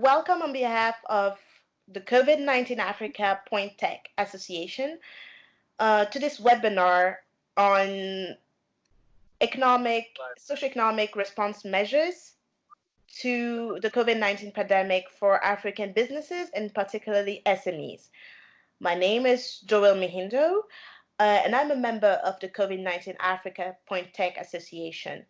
welcome on behalf of the COVID-19 Africa Point Tech Association to this webinar on socio-economic response measures to the COVID-19 pandemic for African businesses and particularly SMEs. My name is Jowill Mihindou, and I'm a member of the COVID-19 Africa Point Tech Association.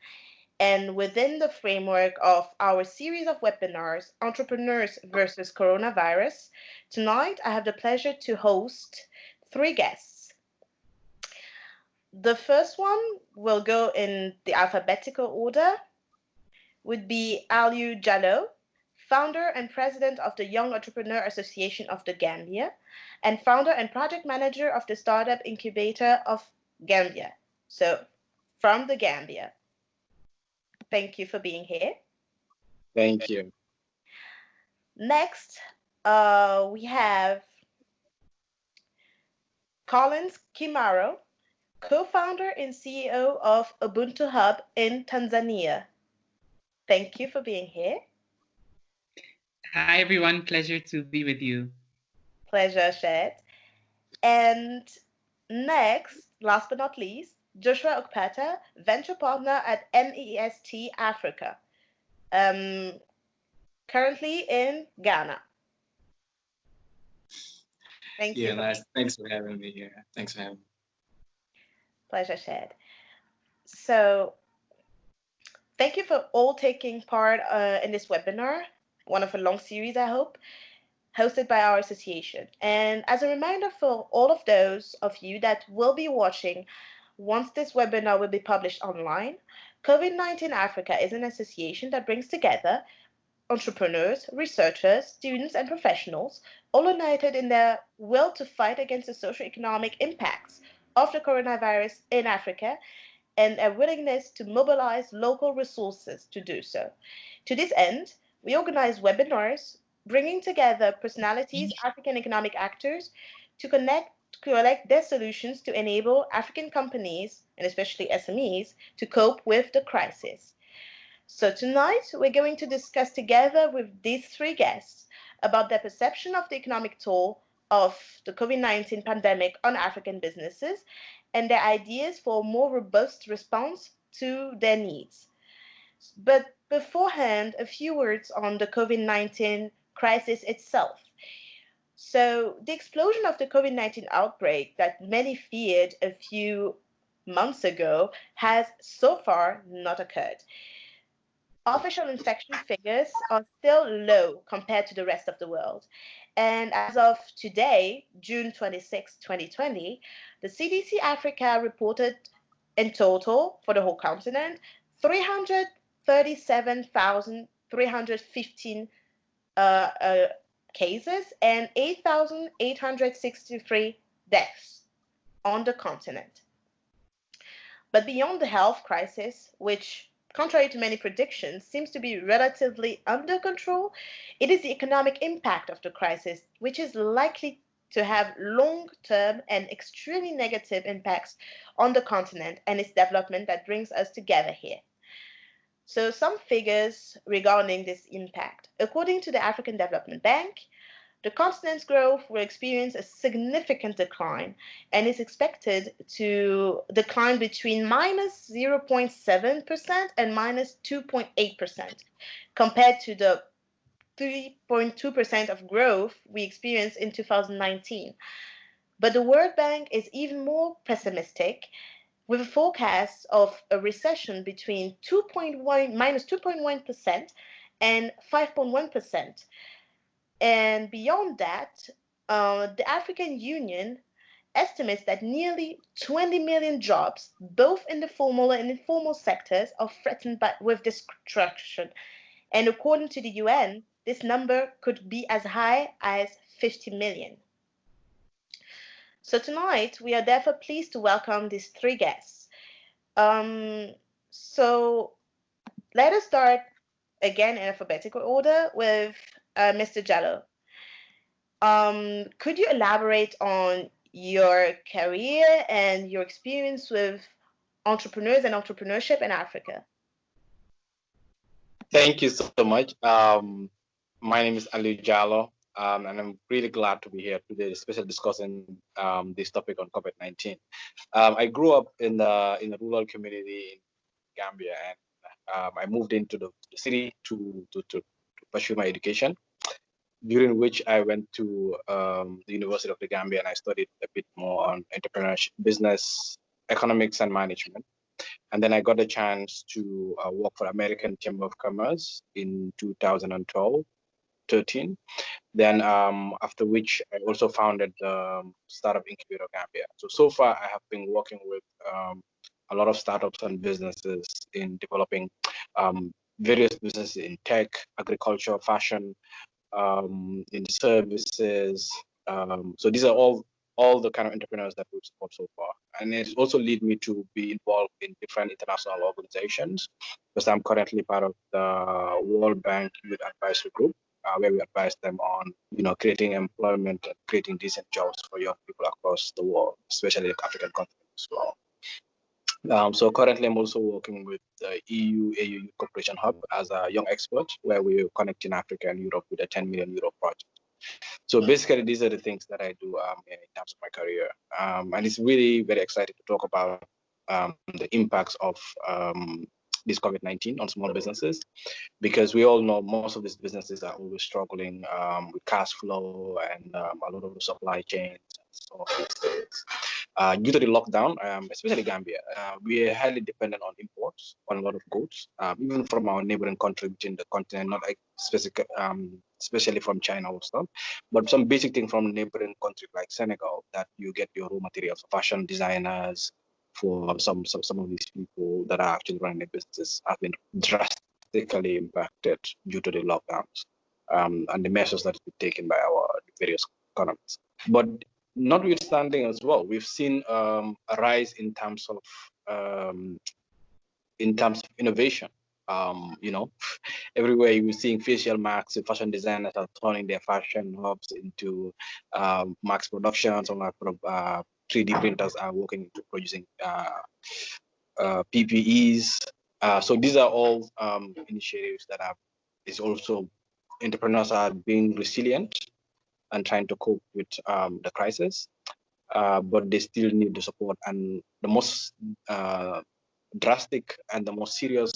And within the framework of our series of webinars, Entrepreneurs versus Coronavirus, tonight I have the pleasure to host 3 guests. The first one will go in the alphabetical order, would be Aliou Diallo, founder and president of the Young Entrepreneur Association of the Gambia, and founder and project manager of the Startup Incubator of Gambia. So, from the Gambia. Thank you for being here. Thank you. Next, we have Collins Kimaro, co-founder and CEO of Obuntu Hub in Tanzania. Thank you for being here. Hi, everyone. Pleasure to be with you. Pleasure shared. And next, last but not least, Joshua Okpata, venture partner at MEST Africa, currently in Ghana. Thank you. Yeah, nice. Thanks for having me here. Thanks for having me. Pleasure shared. So, thank you for all taking part in this webinar, one of a long series, I hope, hosted by our association. And as a reminder for all of those of you that will be watching once this webinar will be published online, COVID-19 Africa is an association that brings together entrepreneurs, researchers, students, and professionals, all united in their will to fight against the socio-economic impacts of the coronavirus in Africa and a willingness to mobilize local resources to do so. To this end, we organize webinars bringing together personalities, African economic actors, to collect their solutions to enable African companies, and especially SMEs, to cope with the crisis. So tonight, we're going to discuss together with these 3 guests about their perception of the economic toll of the COVID-19 pandemic on African businesses and their ideas for a more robust response to their needs. But beforehand, a few words on the COVID-19 crisis itself. So the explosion of the COVID-19 outbreak that many feared a few months ago has so far not occurred. Official infection figures are still low compared to the rest of the world. And as of today, June 26, 2020, the CDC Africa reported in total for the whole continent 337,315 cases and 8,863 deaths on the continent. But beyond the health crisis, which, contrary to many predictions, seems to be relatively under control, it is the economic impact of the crisis which is likely to have long-term and extremely negative impacts on the continent and its development that brings us together here. So some figures regarding this impact. According to the African Development Bank, the continent's growth will experience a significant decline and is expected to decline between minus 0.7% and minus 2.8% compared to the 3.2% of growth we experienced in 2019. But the World Bank is even more pessimistic, with a forecast of a recession between minus 2.1% and 5.1%. And beyond that, the African Union estimates that nearly 20 million jobs, both in the formal and informal sectors, are threatened with destruction. And according to the UN, this number could be as high as 50 million. So tonight, we are therefore pleased to welcome these 3 guests. So let us start again in alphabetical order with Mr. Diallo. Could you elaborate on your career and your experience with entrepreneurs and entrepreneurship in Africa? Thank you so much. My name is Ali Jallo, and I'm really glad to be here today, especially discussing this topic on COVID-19. I grew up in a rural community in Gambia, and I moved into the city to pursue my education, during which I went to the University of the Gambia, and I studied a bit more on entrepreneurship, business, economics, and management. And then I got a chance to work for American Chamber of Commerce in 2012, 13. Then after which I also founded the Startup Incubator Gambia. So far I have been working with a lot of startups and businesses in developing various businesses in tech, agriculture, fashion, in services. So these are all the kind of entrepreneurs that we've supported so far. And it also led me to be involved in different international organizations, because I'm currently part of the World Bank Youth Advisory Group, where we advise them on, creating employment and creating decent jobs for young people across the world, especially the African continent as well. So currently I'm also working with the EU Youth Cooperation Hub as a young expert, where we're connecting Africa and Europe with a 10 million euro project. So basically, these are the things that I do in terms of my career. And it's really very exciting to talk about the impacts of this COVID-19 on small businesses, because we all know most of these businesses are always struggling with cash flow and a lot of the supply chains and so on these things. Due to the lockdown, especially Gambia, we are highly dependent on imports on a lot of goods, even from our neighboring country within the continent, not like specific, especially from China or stuff, but some basic thing from neighboring countries like Senegal, that you get your raw materials, fashion designers, for some of these people that are actually running their businesses have been drastically impacted due to the lockdowns and the measures that have been taken by our various economies. But notwithstanding as well, we've seen a rise in terms of innovation. Everywhere you're seeing facial masks, fashion designers are turning their fashion hubs into mass production. Some 3D printers are working into producing PPEs. So these are all initiatives that is also entrepreneurs are being resilient and trying to cope with the crisis, but they still need the support. And the most drastic and the most serious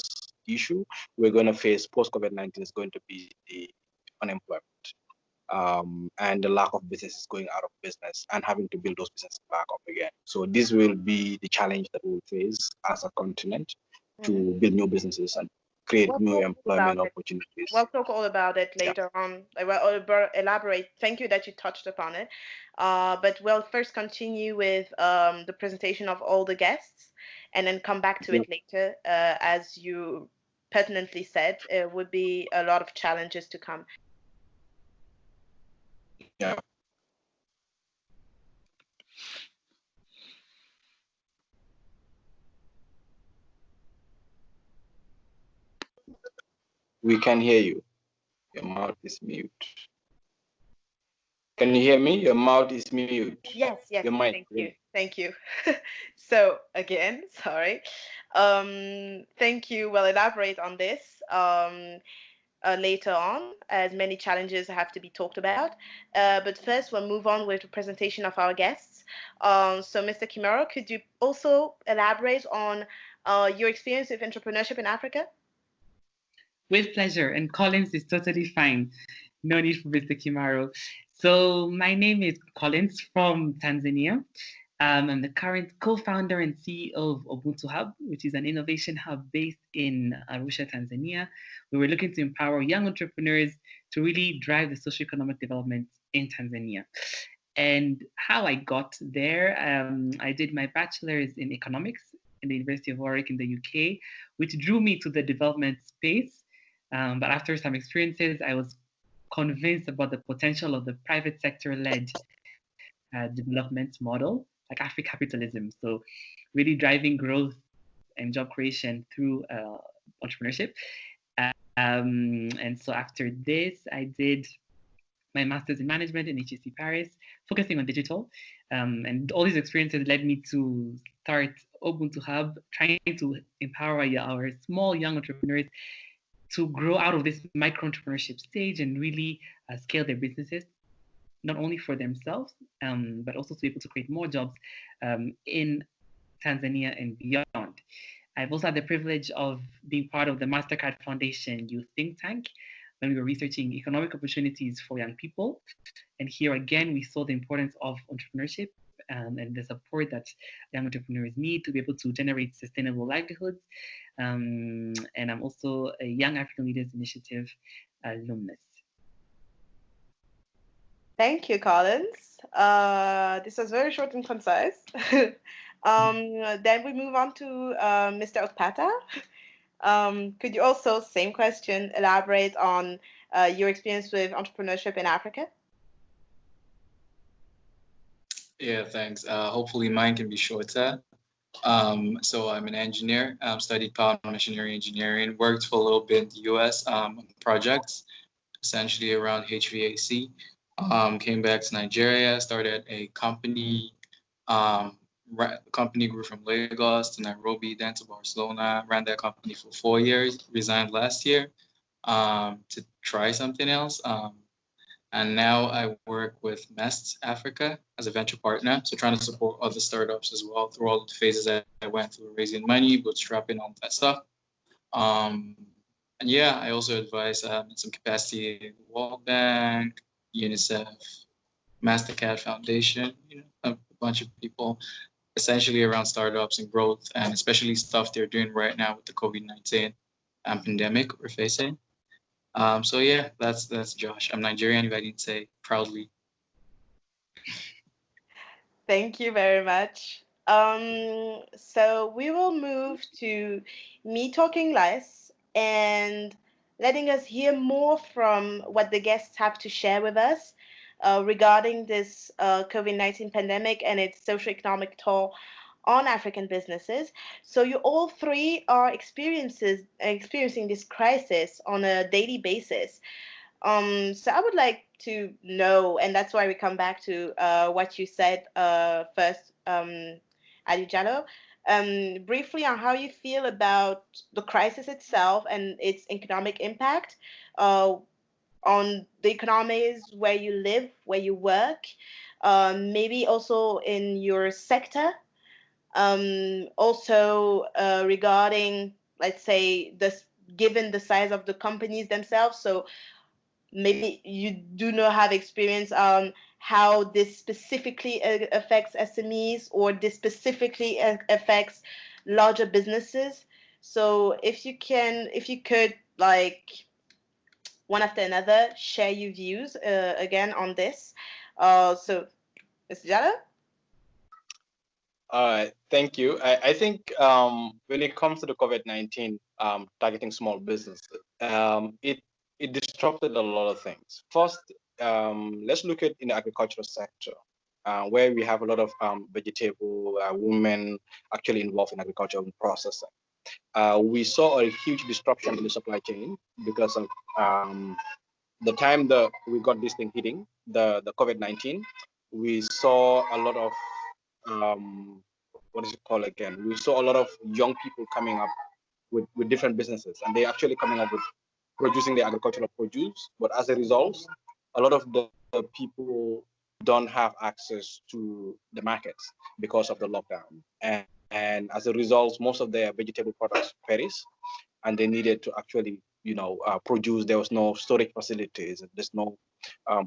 issue we're going to face post-COVID-19 is going to be the unemployment and the lack of businesses going out of business and having to build those businesses back up again. So this will be the challenge that we'll face as a continent to build new businesses and create new employment opportunities. We'll talk all about it later on. I will elaborate. Thank you that you touched upon it. But we'll first continue with the presentation of all the guests and then come back to it later. As you pertinently said, it would be a lot of challenges to come. Yeah. We can hear you. Your mouth is mute. Can you hear me? Your mouth is mute. Yes, Your mic. thank you. Thank you. So again, sorry. Thank you. We'll elaborate on this later on, as many challenges have to be talked about. But first, we'll move on with the presentation of our guests. So Mr. Kimaro, could you also elaborate on your experience with entrepreneurship in Africa? With pleasure, and Collins is totally fine. No need for Mr. Kimaro. So my name is Collins from Tanzania. I'm the current co-founder and CEO of Obuntu Hub, which is an innovation hub based in Arusha, Tanzania. We were looking to empower young entrepreneurs to really drive the socio-economic development in Tanzania. And how I got there, I did my bachelor's in economics in the University of Warwick in the UK, which drew me to the development space. But after some experiences, I was convinced about the potential of the private sector-led development model, like Afri-capitalism. So really driving growth and job creation through entrepreneurship. And so after this, I did my master's in management in HEC Paris, focusing on digital. And all these experiences led me to start Obuntu Hub, trying to empower our small young entrepreneurs to grow out of this micro-entrepreneurship stage and really scale their businesses, not only for themselves, but also to be able to create more jobs in Tanzania and beyond. I've also had the privilege of being part of the Mastercard Foundation Youth Think Tank when we were researching economic opportunities for young people. And here again, we saw the importance of entrepreneurship and the support that young entrepreneurs need to be able to generate sustainable livelihoods. And I'm also a Young African Leaders Initiative alumnus. Thank you, Collins. This was very short and concise. Then we move on to Mr. Okpata. Could you also, same question, elaborate on your experience with entrepreneurship in Africa? Yeah, thanks. Hopefully mine can be shorter. So I'm an engineer. Studied power machinery engineering, worked for a little bit in the US on projects, essentially around HVAC. Came back to Nigeria, started a company. The company grew from Lagos to Nairobi, then to Barcelona. Ran that company for 4 years. Resigned last year to try something else. And now I work with MEST Africa as a venture partner, so trying to support other startups as well through all the phases that I went through, raising money, bootstrapping, all that stuff. And yeah, I also advise in some capacity the World Bank, UNICEF, Mastercard Foundation, a bunch of people, essentially around startups and growth, and especially stuff they're doing right now with the COVID-19 pandemic we're facing. So yeah, that's Josh. I'm Nigerian, if I didn't say proudly. Thank you very much. So we will move to me talking less and letting us hear more from what the guests have to share with us regarding this COVID-19 pandemic and its socioeconomic toll on African businesses. So you all three are experiencing this crisis on a daily basis. So I would like to know, and that's why we come back to what you said first, Ali Jallo, briefly on how you feel about the crisis itself and its economic impact on the economies where you live, where you work, maybe also in your sector. Also regarding, let's say, given the size of the companies themselves, so maybe you do not have experience on how this specifically affects SMEs or this specifically affects larger businesses. So if you could, like, one after another, share your views again on this. So, Mr. Jallo? All right, thank you. I think when it comes to the COVID-19 targeting small businesses, it disrupted a lot of things. First, let's look at in the agricultural sector, where we have a lot of vegetable women actually involved in agricultural processing. We saw a huge disruption in the supply chain because of the time that we got this thing hitting, the COVID-19. We saw a lot of what is it called again? We saw a lot of young people coming up with different businesses, and they actually coming up with producing the agricultural produce. But as a result, a lot of the people don't have access to the markets because of the lockdown. And as a result, most of their vegetable products perish, and they needed to actually, produce. There was no storage facilities. There's no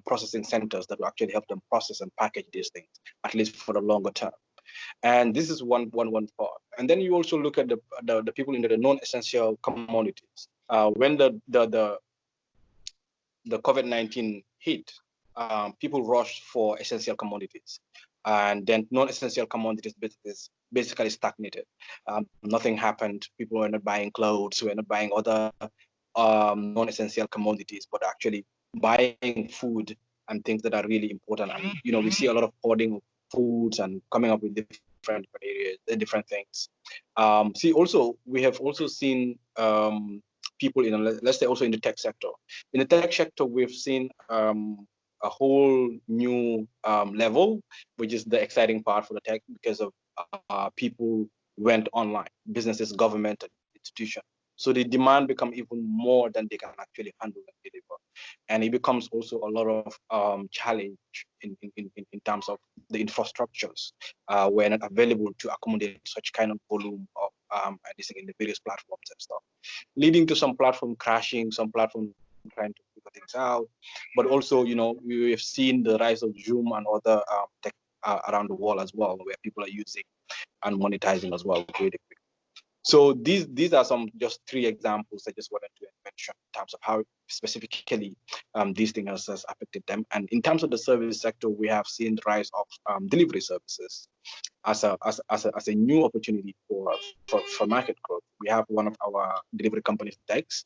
processing centers that will actually help them process and package these things, at least for the longer term. And this is one part. And then you also look at the people in the non-essential commodities. When the COVID-19 hit, people rushed for essential commodities, and then non-essential commodities business basically stagnated. Nothing happened. People were not buying clothes, were not buying other non-essential commodities, but actually buying food and things that are really important. And we see a lot of hoarding of foods and coming up with different areas, different things. We have also seen people let's say also in the tech sector. In the tech sector, we've seen a whole new level, which is the exciting part for the tech, because of people went online, businesses, government, institutions. So the demand becomes even more than they can actually handle and deliver. And it becomes also a lot of challenge in terms of the infrastructures were not available to accommodate such kind of volume of this in the various platforms and stuff, leading to some platform crashing, some platform trying to figure things out. But also, we have seen the rise of Zoom and other tech around the world as well, where people are using and monetizing as well really quickly. So these are just 3 examples I just wanted to mention in terms of how specifically these things has affected them. And in terms of the service sector, we have seen the rise of delivery services as a new opportunity for market growth. We have one of our delivery companies, Dex.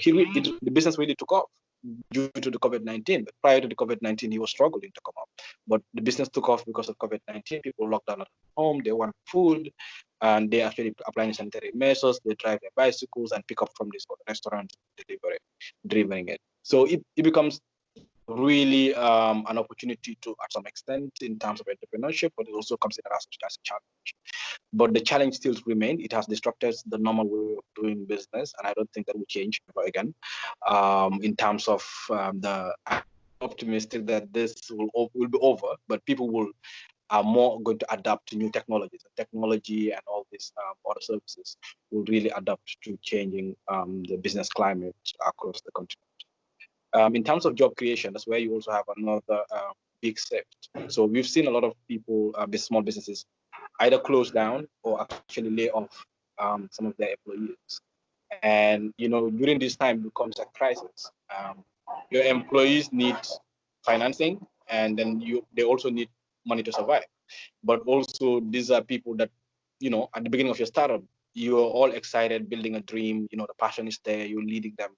The business really took off due to the COVID-19. But prior to the COVID-19, he was struggling to come up. But the business took off because of COVID-19. People locked down at home, they want food, and they actually applying sanitary measures. They drive their bicycles and pick up from this restaurant, delivering it. So it becomes really an opportunity to, at some extent, in terms of entrepreneurship, but it also comes in as a challenge. But the challenge still remains. It has disrupted the normal way of doing business, and I don't think that will change ever again. In terms of I'm optimistic that this will be over, but people are more going to adapt to new technologies. Technology and all these other services will really adapt to changing the business climate across the continent. In terms of job creation, that's where you also have another big shift. So we've seen a lot of people, small businesses, either close down or actually lay off some of their employees. And during this time becomes a crisis. Your employees need financing, and then they also need money to survive. But also these are people that, at the beginning of your startup, you're all excited, building a dream, the passion is there, you're leading them.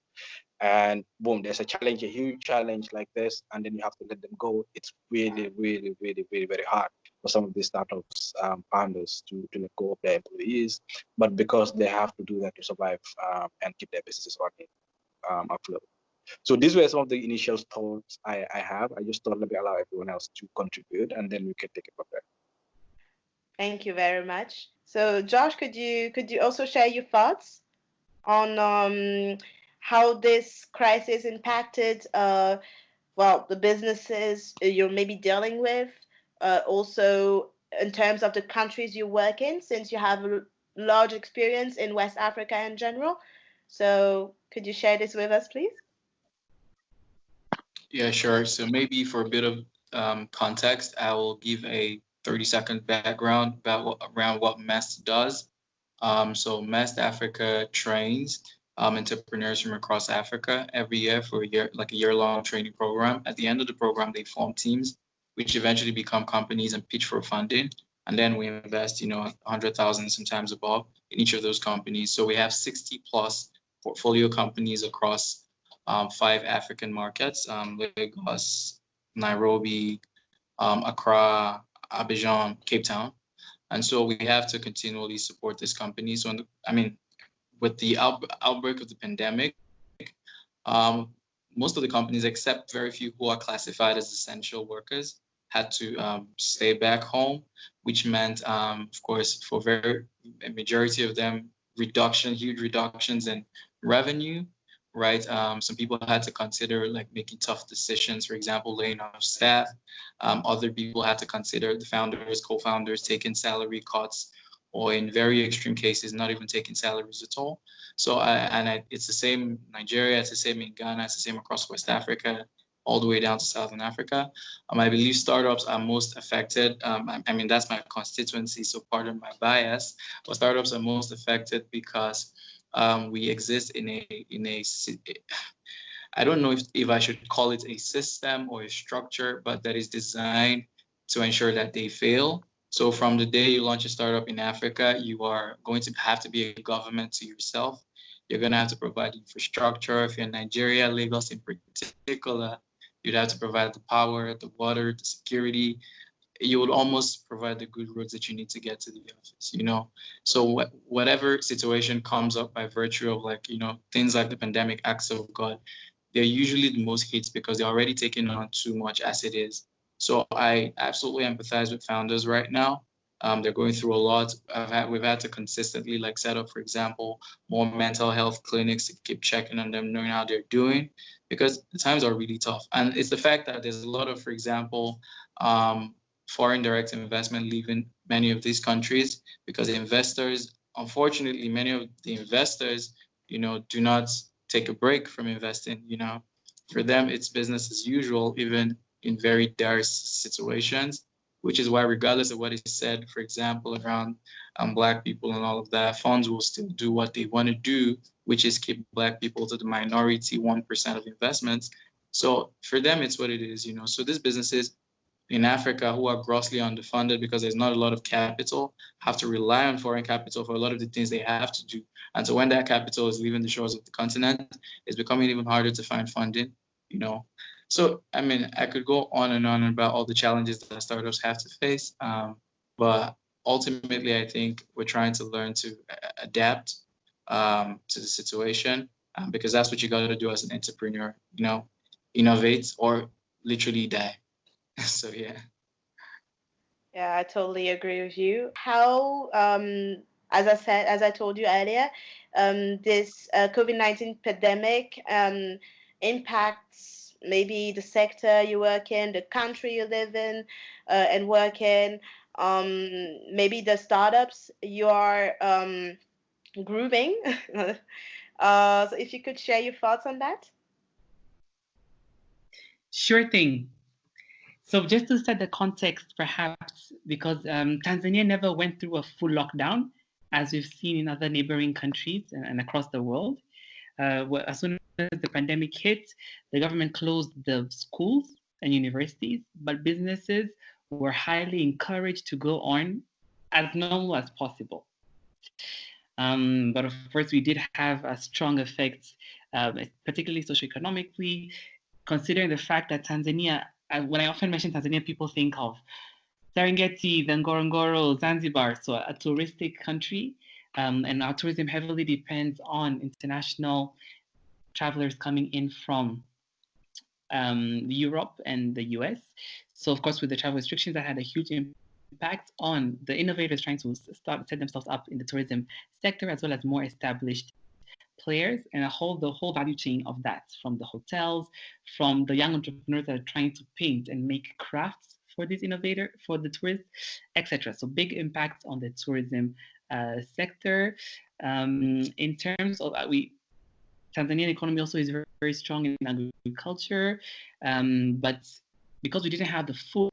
And boom, there's a challenge, a huge challenge like this, and then you have to let them go. It's really, really, really, very, very hard for some of these startups founders to let go of their employees, but because they have to do that to survive and keep their businesses running afloat. So these were some of the initial thoughts I have. I just thought, let me allow everyone else to contribute, and then we can take it from there. Thank you very much. So Josh, could you also share your thoughts on how this crisis impacted the businesses you're maybe dealing with, also in terms of the countries you work in, since you have a large experience in West Africa in general. So could you share this with us, please? Yeah, sure. So maybe for a bit of context, I will give a 30-second background around what MEST does. So MEST Africa trains entrepreneurs from across Africa every year for a year-long training program. At the end of the program, they form teams, which eventually become companies and pitch for funding. And then we invest, 100,000, sometimes above, in each of those companies. So we have 60 plus portfolio companies across 5 African markets: Lagos, Nairobi, Accra, Abidjan, Cape Town. And so we have to continually support this company. So, with the outbreak of the pandemic, most of the companies, except very few who are classified as essential workers, had to stay back home, which meant, of course, for a majority of them, huge reductions in revenue, right? Some people had to consider making tough decisions, for example, laying off staff. Other people had to consider, the founders, co-founders, taking salary cuts, or in very extreme cases, not even taking salaries at all. So, it's the same in Nigeria, it's the same in Ghana, it's the same across West Africa, all the way down to Southern Africa. I believe startups are most affected. That's my constituency, so pardon my bias, but startups are most affected because we exist in a I don't know if I should call it a system or a structure, but that is designed to ensure that they fail. So from the day you launch a startup in Africa, you are going to have to be a government to yourself. You're going to have to provide infrastructure. If you're in Nigeria, Lagos in particular, you'd have to provide the power, the water, the security. You would almost provide the good roads that you need to get to the office, So whatever situation comes up by virtue of things like the pandemic, acts of God, they're usually the most hits because they're already taking on too much as it is. So I absolutely empathize with founders right now. They're going through a lot. We've had to consistently like set up, for example, more mental health clinics to keep checking on them, knowing how they're doing, because the times are really tough. And it's the fact that there's a lot of, for example, foreign direct investment leaving many of these countries because investors, unfortunately, many of the investors, do not take a break from investing. For them, it's business as usual, even in very dire situations, which is why regardless of what is said, for example, around Black people and all of that, funds will still do what they want to do, which is keep Black people to the minority 1% of investments. So for them, it's what it is. So these businesses in Africa who are grossly underfunded because there's not a lot of capital have to rely on foreign capital for a lot of the things they have to do. And so when that capital is leaving the shores of the continent, it's becoming even harder to find funding, So, I mean, I could go on and on about all the challenges that startups have to face. But ultimately, I think we're trying to learn to adapt to the situation because that's what you got to do as an entrepreneur, innovate or literally die. So, yeah. Yeah, I totally agree with you. How, as I told you earlier, this COVID-19 pandemic impacts maybe the sector you work in, the country you live in and work in, maybe the startups you are grooming. So if you could share your thoughts on that. Sure thing. So just to set the context, perhaps, because Tanzania never went through a full lockdown, as we've seen in other neighboring countries and across the world. As soon as the pandemic hit, the government closed the schools and universities, but businesses were highly encouraged to go on as normal as possible. But of course, we did have a strong effect, particularly socioeconomically, considering the fact that Tanzania, when I often mention Tanzania, people think of Serengeti, the Ngorongoro, Zanzibar, so a touristic country, and our tourism heavily depends on international travelers coming in from Europe and the US. So of course, with the travel restrictions, that had a huge impact on the innovators trying to set themselves up in the tourism sector, as well as more established players and the whole value chain of that, from the hotels, from the young entrepreneurs that are trying to paint and make crafts for this innovator, for the tourists, etc. So big impact on the tourism sector. In terms of Tanzanian economy also is very, very strong in agriculture, but because we didn't have the full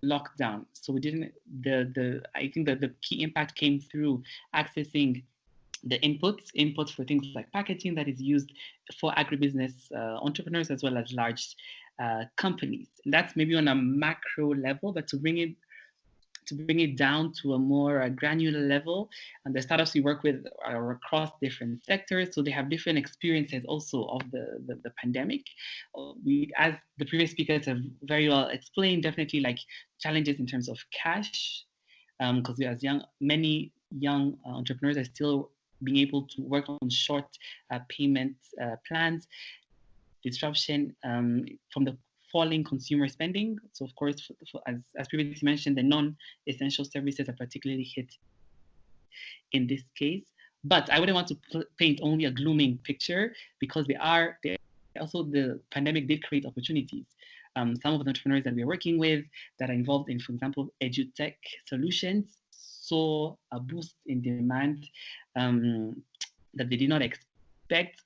lockdown, so we didn't. I think that the key impact came through accessing the inputs for things like packaging that is used for agribusiness entrepreneurs as well as large companies. And that's maybe on a macro level, but to bring it down to a more granular level, and the startups we work with are across different sectors, so they have different experiences also of the pandemic. As the previous speakers have very well explained, definitely like challenges in terms of cash, because many young entrepreneurs are still being able to work on short payment plans, disruption from the falling consumer spending. So of course, as previously mentioned, the non-essential services are particularly hit in this case. But I wouldn't want to paint only a glooming picture, because the pandemic did create opportunities. Some of the entrepreneurs that we're working with that are involved in, for example, edutech solutions, saw a boost in demand that they did not expect,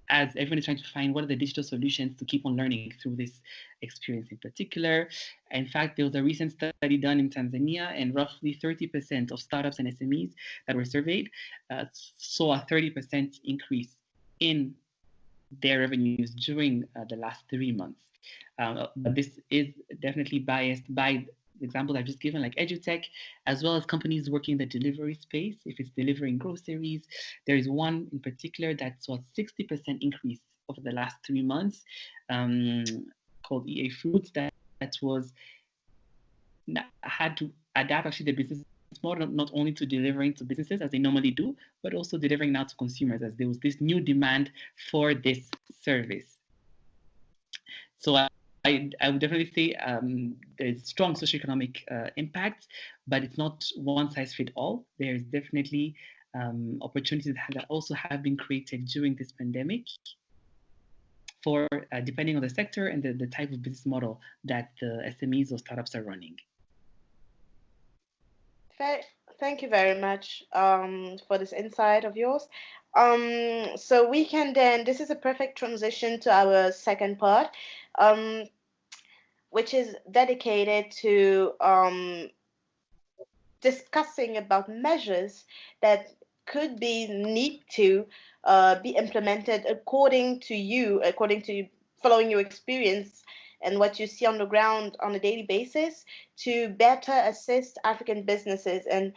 as everyone is trying to find what are the digital solutions to keep on learning through this experience in particular. In fact, there was a recent study done in Tanzania, and roughly 30% of startups and SMEs that were surveyed saw a 30% increase in their revenues during the last 3 months. But this is definitely biased by examples I've just given, like edutech, as well as companies working in the delivery space. If it's delivering groceries, there is one in particular that saw a 60% increase over the last 3 months, called EA Foods, that had to adapt actually the business model, not only to delivering to businesses as they normally do, but also delivering now to consumers, as there was this new demand for this service. So I would definitely say there's strong socioeconomic impact, but it's not one size fit all. There's definitely opportunities that also have been created during this pandemic for depending on the sector and the type of business model that the SMEs or startups are running. Thank you very much for this insight of yours. So we can then, this is a perfect transition to our second part, which is dedicated to discussing about measures that could need to be implemented according to following your experience and what you see on the ground on a daily basis to better assist African businesses, and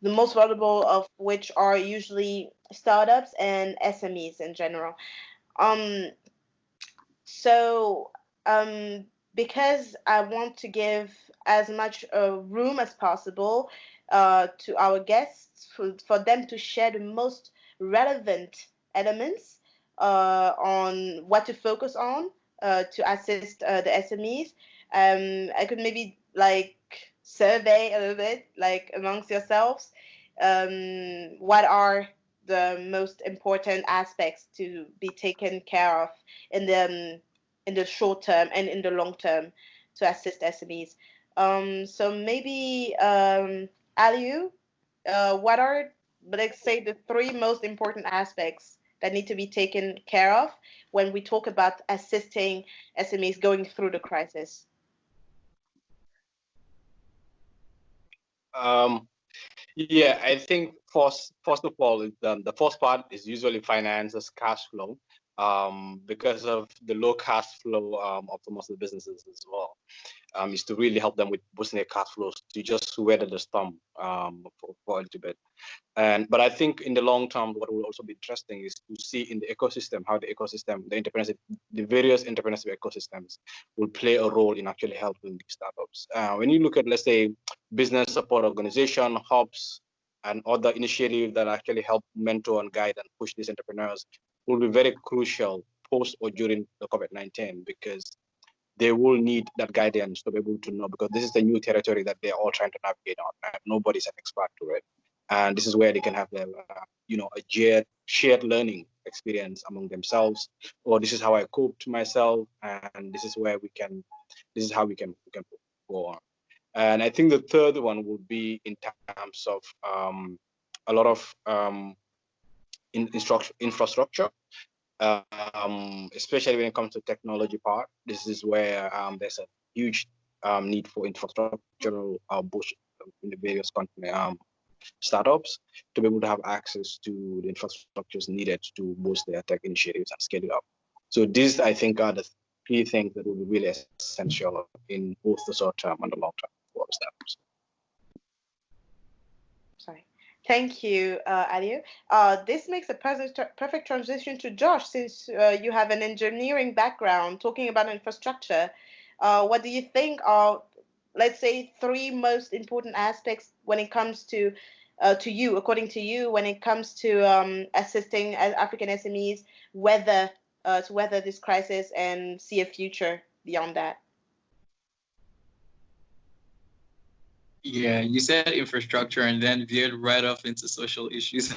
the most valuable of which are usually startups and SMEs in general. So because I want to give as much room as possible to our guests for them to share the most relevant elements on what to focus on to assist the SMEs. I could maybe like survey a little bit, like amongst yourselves, what are the most important aspects to be taken care of in the short term and in the long term to assist SMEs. So maybe Aliu, what are, let's say, the three most important aspects that need to be taken care of when we talk about assisting SMEs going through the crisis? Yeah, I think first of all, the first part is usually finances, cash flow, because of the low cash flow of most of the businesses as well. Is to really help them with boosting their cash flows to just weather the storm for a little bit. But I think in the long term, what will also be interesting is to see in the ecosystem how the various entrepreneurship ecosystems will play a role in actually helping these startups. When you look at, let's say, business support organization, hubs, and other initiatives that actually help mentor and guide and push these entrepreneurs, will be very crucial post or during the COVID-19, because they will need that guidance to be able to know, because this is the new territory that they're all trying to navigate on, and nobody's an expert to it. And this is where they can have their, a shared learning experience among themselves, or this is how I coped myself, and this is how we can go on. And I think the third one would be in terms of a lot of infrastructure. Especially when it comes to technology part, this is where there's a huge need for infrastructural boost in the various startups to be able to have access to the infrastructures needed to boost their tech initiatives and scale it up. So these, I think, are the three things that will be really essential in both the short term and the long term for startups. Sorry. Thank you, Aliu. This makes a perfect transition to Josh, since you have an engineering background talking about infrastructure. What do you think are, let's say, three most important aspects when it comes to you, according to you, when it comes to assisting African SMEs to weather this crisis and see a future beyond that? Yeah, you said infrastructure and then veered right off into social issues.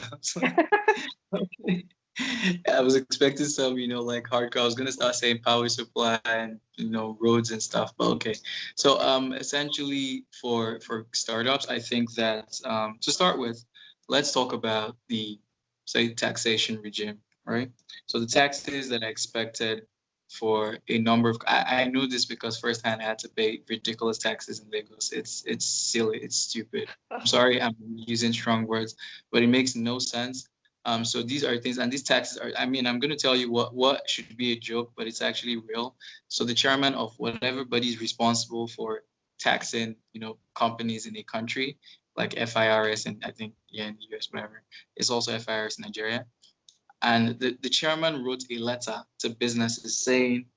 Okay. I was expecting some, like hardcore. I was gonna start saying power supply and roads and stuff. But okay. So essentially for startups, I think that to start with, let's talk about the taxation regime, right? So the taxes that are expected for a number of, I know this because firsthand I had to pay ridiculous taxes in Lagos. It's silly, it's stupid. I'm sorry, I'm using strong words, but it makes no sense. So these are things, and these taxes are, I'm going to tell you what should be a joke, but it's actually real. So the chairman of whatever body is responsible for taxing, companies in a country, like FIRS, and I think, in the US, whatever, it's also FIRS in Nigeria. And the chairman wrote a letter to businesses saying,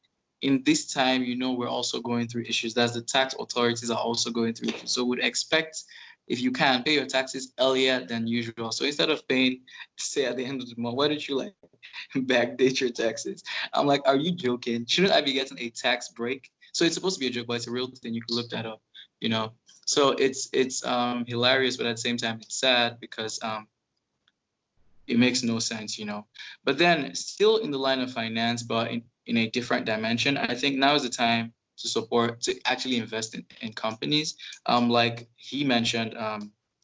in this time, we're also going through issues. That's the tax authorities are also going through issues. So would expect, if you can, pay your taxes earlier than usual. So instead of paying, say, at the end of the month, why don't you backdate your taxes? I'm like, are you joking? Shouldn't I be getting a tax break? So it's supposed to be a joke, but it's a real thing. You can look that up, you know. So it's hilarious, but at the same time it's sad because it makes no sense, you know. But then still in the line of finance, but in a different dimension, I think now is the time to actually invest in companies. Like he mentioned,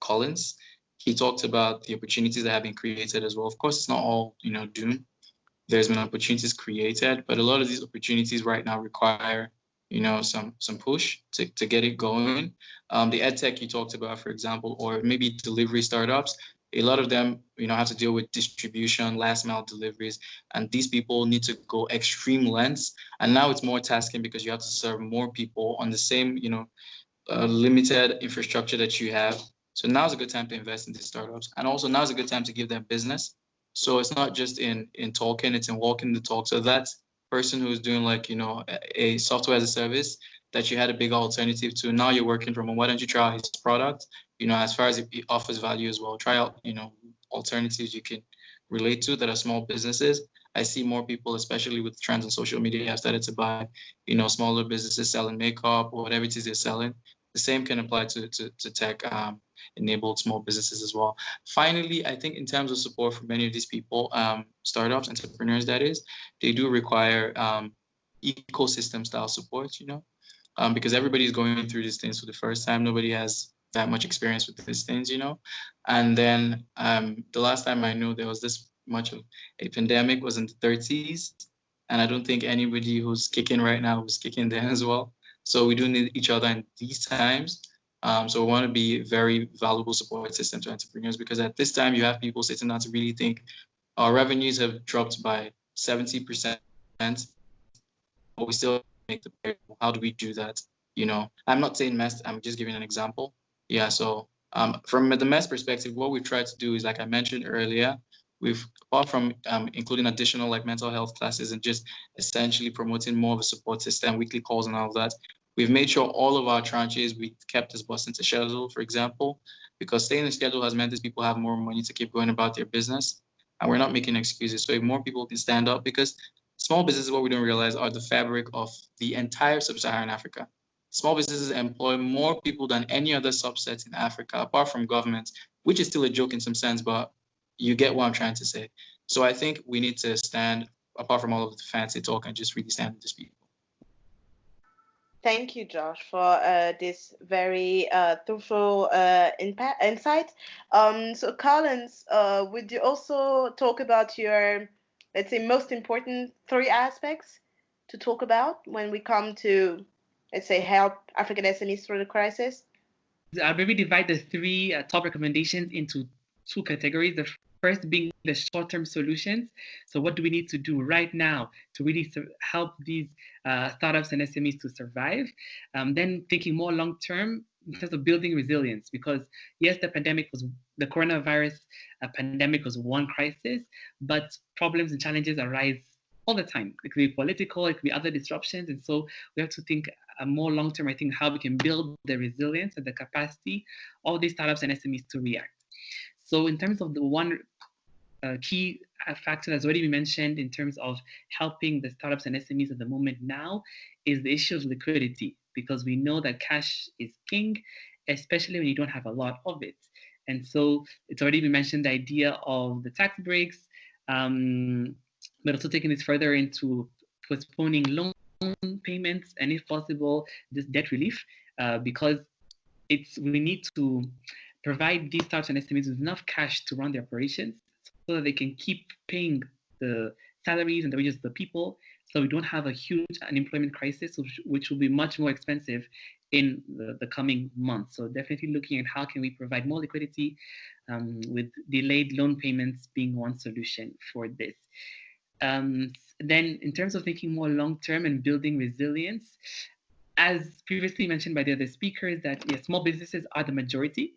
Collins, he talked about the opportunities that have been created as well. Of course, it's not all, you know, doom. There's been opportunities created, but a lot of these opportunities right now require, you know, some push to get it going. The ed tech you talked about, for example, or maybe delivery startups, a lot of them, you know, have to deal with distribution, last mile deliveries, and these people need to go extreme lengths. And now it's more tasking because you have to serve more people on the same, you know, limited infrastructure that you have. So now's a good time to invest in these startups, and also now's a good time to give them business. So it's not just in talking, it's in walking the talk. So that person who's doing like, you know, a software as a service that you had a big alternative to, now you're working from home, why don't you try out his product? You know, as far as it offers value as well, try out, you know, alternatives you can relate to that are small businesses. I see more people, especially with trends on social media, have started to buy, you know, smaller businesses selling makeup or whatever it is they're selling. The same can apply to tech enabled small businesses as well. Finally, I think in terms of support for many of these people, startups, entrepreneurs, that is, they do require ecosystem style support, you know, because everybody's going through these things for the first time. Nobody has that much experience with these things, you know. And then the last time I knew there was this much of a pandemic was in the 30s. And I don't think anybody who's kicking right now was kicking then as well. So we do need each other in these times. So we want to be a very valuable support system to entrepreneurs, because at this time you have people sitting down to really think our revenues have dropped by 70%, but we still make the payroll. How do we do that? You know, I'm not saying MEST, I'm just giving an example. Yeah, so from the MEST perspective, what we've tried to do is, like I mentioned earlier, we've, apart from including additional like mental health classes and just essentially promoting more of a support system, weekly calls and all of that, we've made sure all of our tranches, we kept this bus into schedule, for example, because staying in schedule has meant these people have more money to keep going about their business. And we're not making excuses. So if more people can stand up, because small businesses, what we don't realize, are the fabric of the entire sub-Saharan Africa. Small businesses employ more people than any other subset in Africa, apart from government, which is still a joke in some sense, but you get what I'm trying to say. So I think we need to stand, apart from all of the fancy talk, and just really stand with these people. Thank you, Josh, for this very thoughtful insight. So, Collins, would you also talk about your, let's say, most important 3 aspects to talk about when we come to, let's say, help African SMEs through the crisis? I'll maybe divide the 3 top recommendations into 2 categories. The first being the short-term solutions. So what do we need to do right now to really help these startups and SMEs to survive? Then thinking more long-term in terms of building resilience, because yes, the coronavirus pandemic was one crisis, but problems and challenges arise all the time. It could be political, it could be other disruptions. And so we have to think more long-term, I think, how we can build the resilience and the capacity of these startups and SMEs to react. So in terms of the one key factor that's already been mentioned in terms of helping the startups and SMEs at the moment now is the issue of liquidity, because we know that cash is king, especially when you don't have a lot of it. And so it's already been mentioned, the idea of the tax breaks, but also taking this further into postponing loan payments and, if possible, just debt relief, because we need to provide these startups and SMEs with enough cash to run their operations so that they can keep paying the salaries and the wages of the people, so we don't have a huge unemployment crisis, which will be much more expensive in the coming months. So definitely looking at how can we provide more liquidity, with delayed loan payments being one solution for this. Then in terms of thinking more long-term and building resilience, as previously mentioned by the other speakers, that yes, small businesses are the majority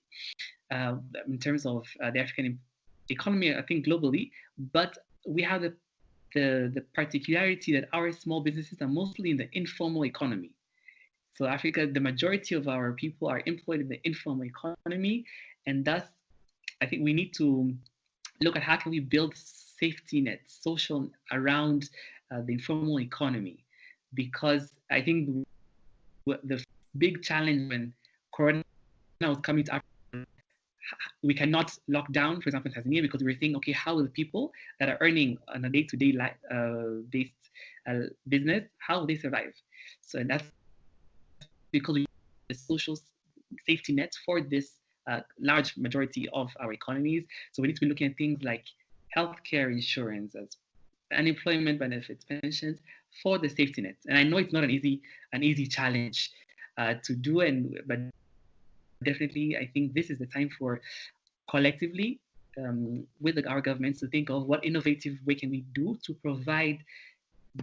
in terms of the African economy, I think globally, but we have the particularity that our small businesses are mostly in the informal economy. So Africa, the majority of our people are employed in the informal economy, and thus I think we need to look at how can we build safety nets, social, around the informal economy, because I think the big challenge when Corona was coming to Africa, we cannot lock down, for example, in Tanzania, because we were thinking, okay, how will the people that are earning on a day-to-day based business, how will they survive? So that's because we the social safety net for this large majority of our economies. So we need to be looking at things like healthcare insurance, as unemployment benefits, pensions for the safety net. And I know it's not an easy challenge to do, but definitely I think this is the time for collectively with our governments to think of what innovative way can we do to provide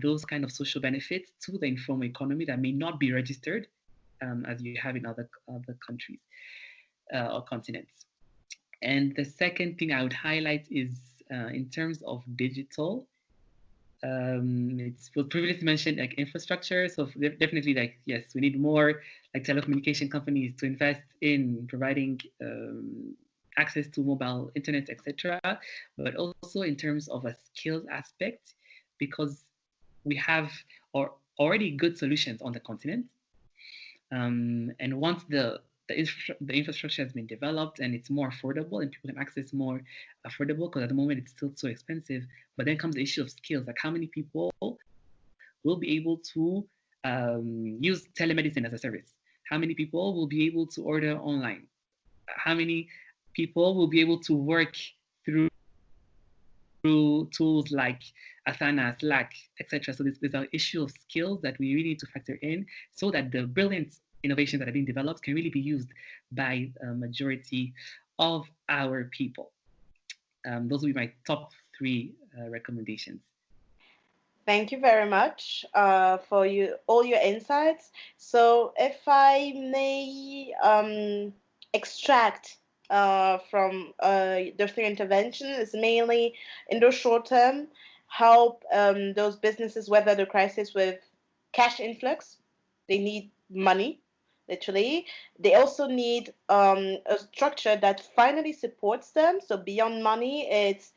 those kind of social benefits to the informal economy that may not be registered as you have in other countries or continents. And the second thing I would highlight is in terms of digital. It's was previously mentioned like infrastructure. So definitely, like, yes, we need more like telecommunication companies to invest in providing access to mobile internet, etc. But also in terms of a skills aspect, because we have already good solutions on the continent. And once the infrastructure has been developed and it's more affordable and people can access more affordable, because at the moment it's still so expensive. But then comes the issue of skills, like how many people will be able to use telemedicine as a service? How many people will be able to order online? How many people will be able to work through tools like Asana, Slack, etc. So there's an issue of skills that we really need to factor in so that the brilliant innovations that are being developed can really be used by a majority of our people. Those will be my top 3 recommendations. Thank you very much for all your insights. So if I may extract from those 3 interventions, is mainly in the short term, help those businesses weather the crisis with cash influx. They need money, literally. They also need a structure that finally supports them. So beyond money, it's,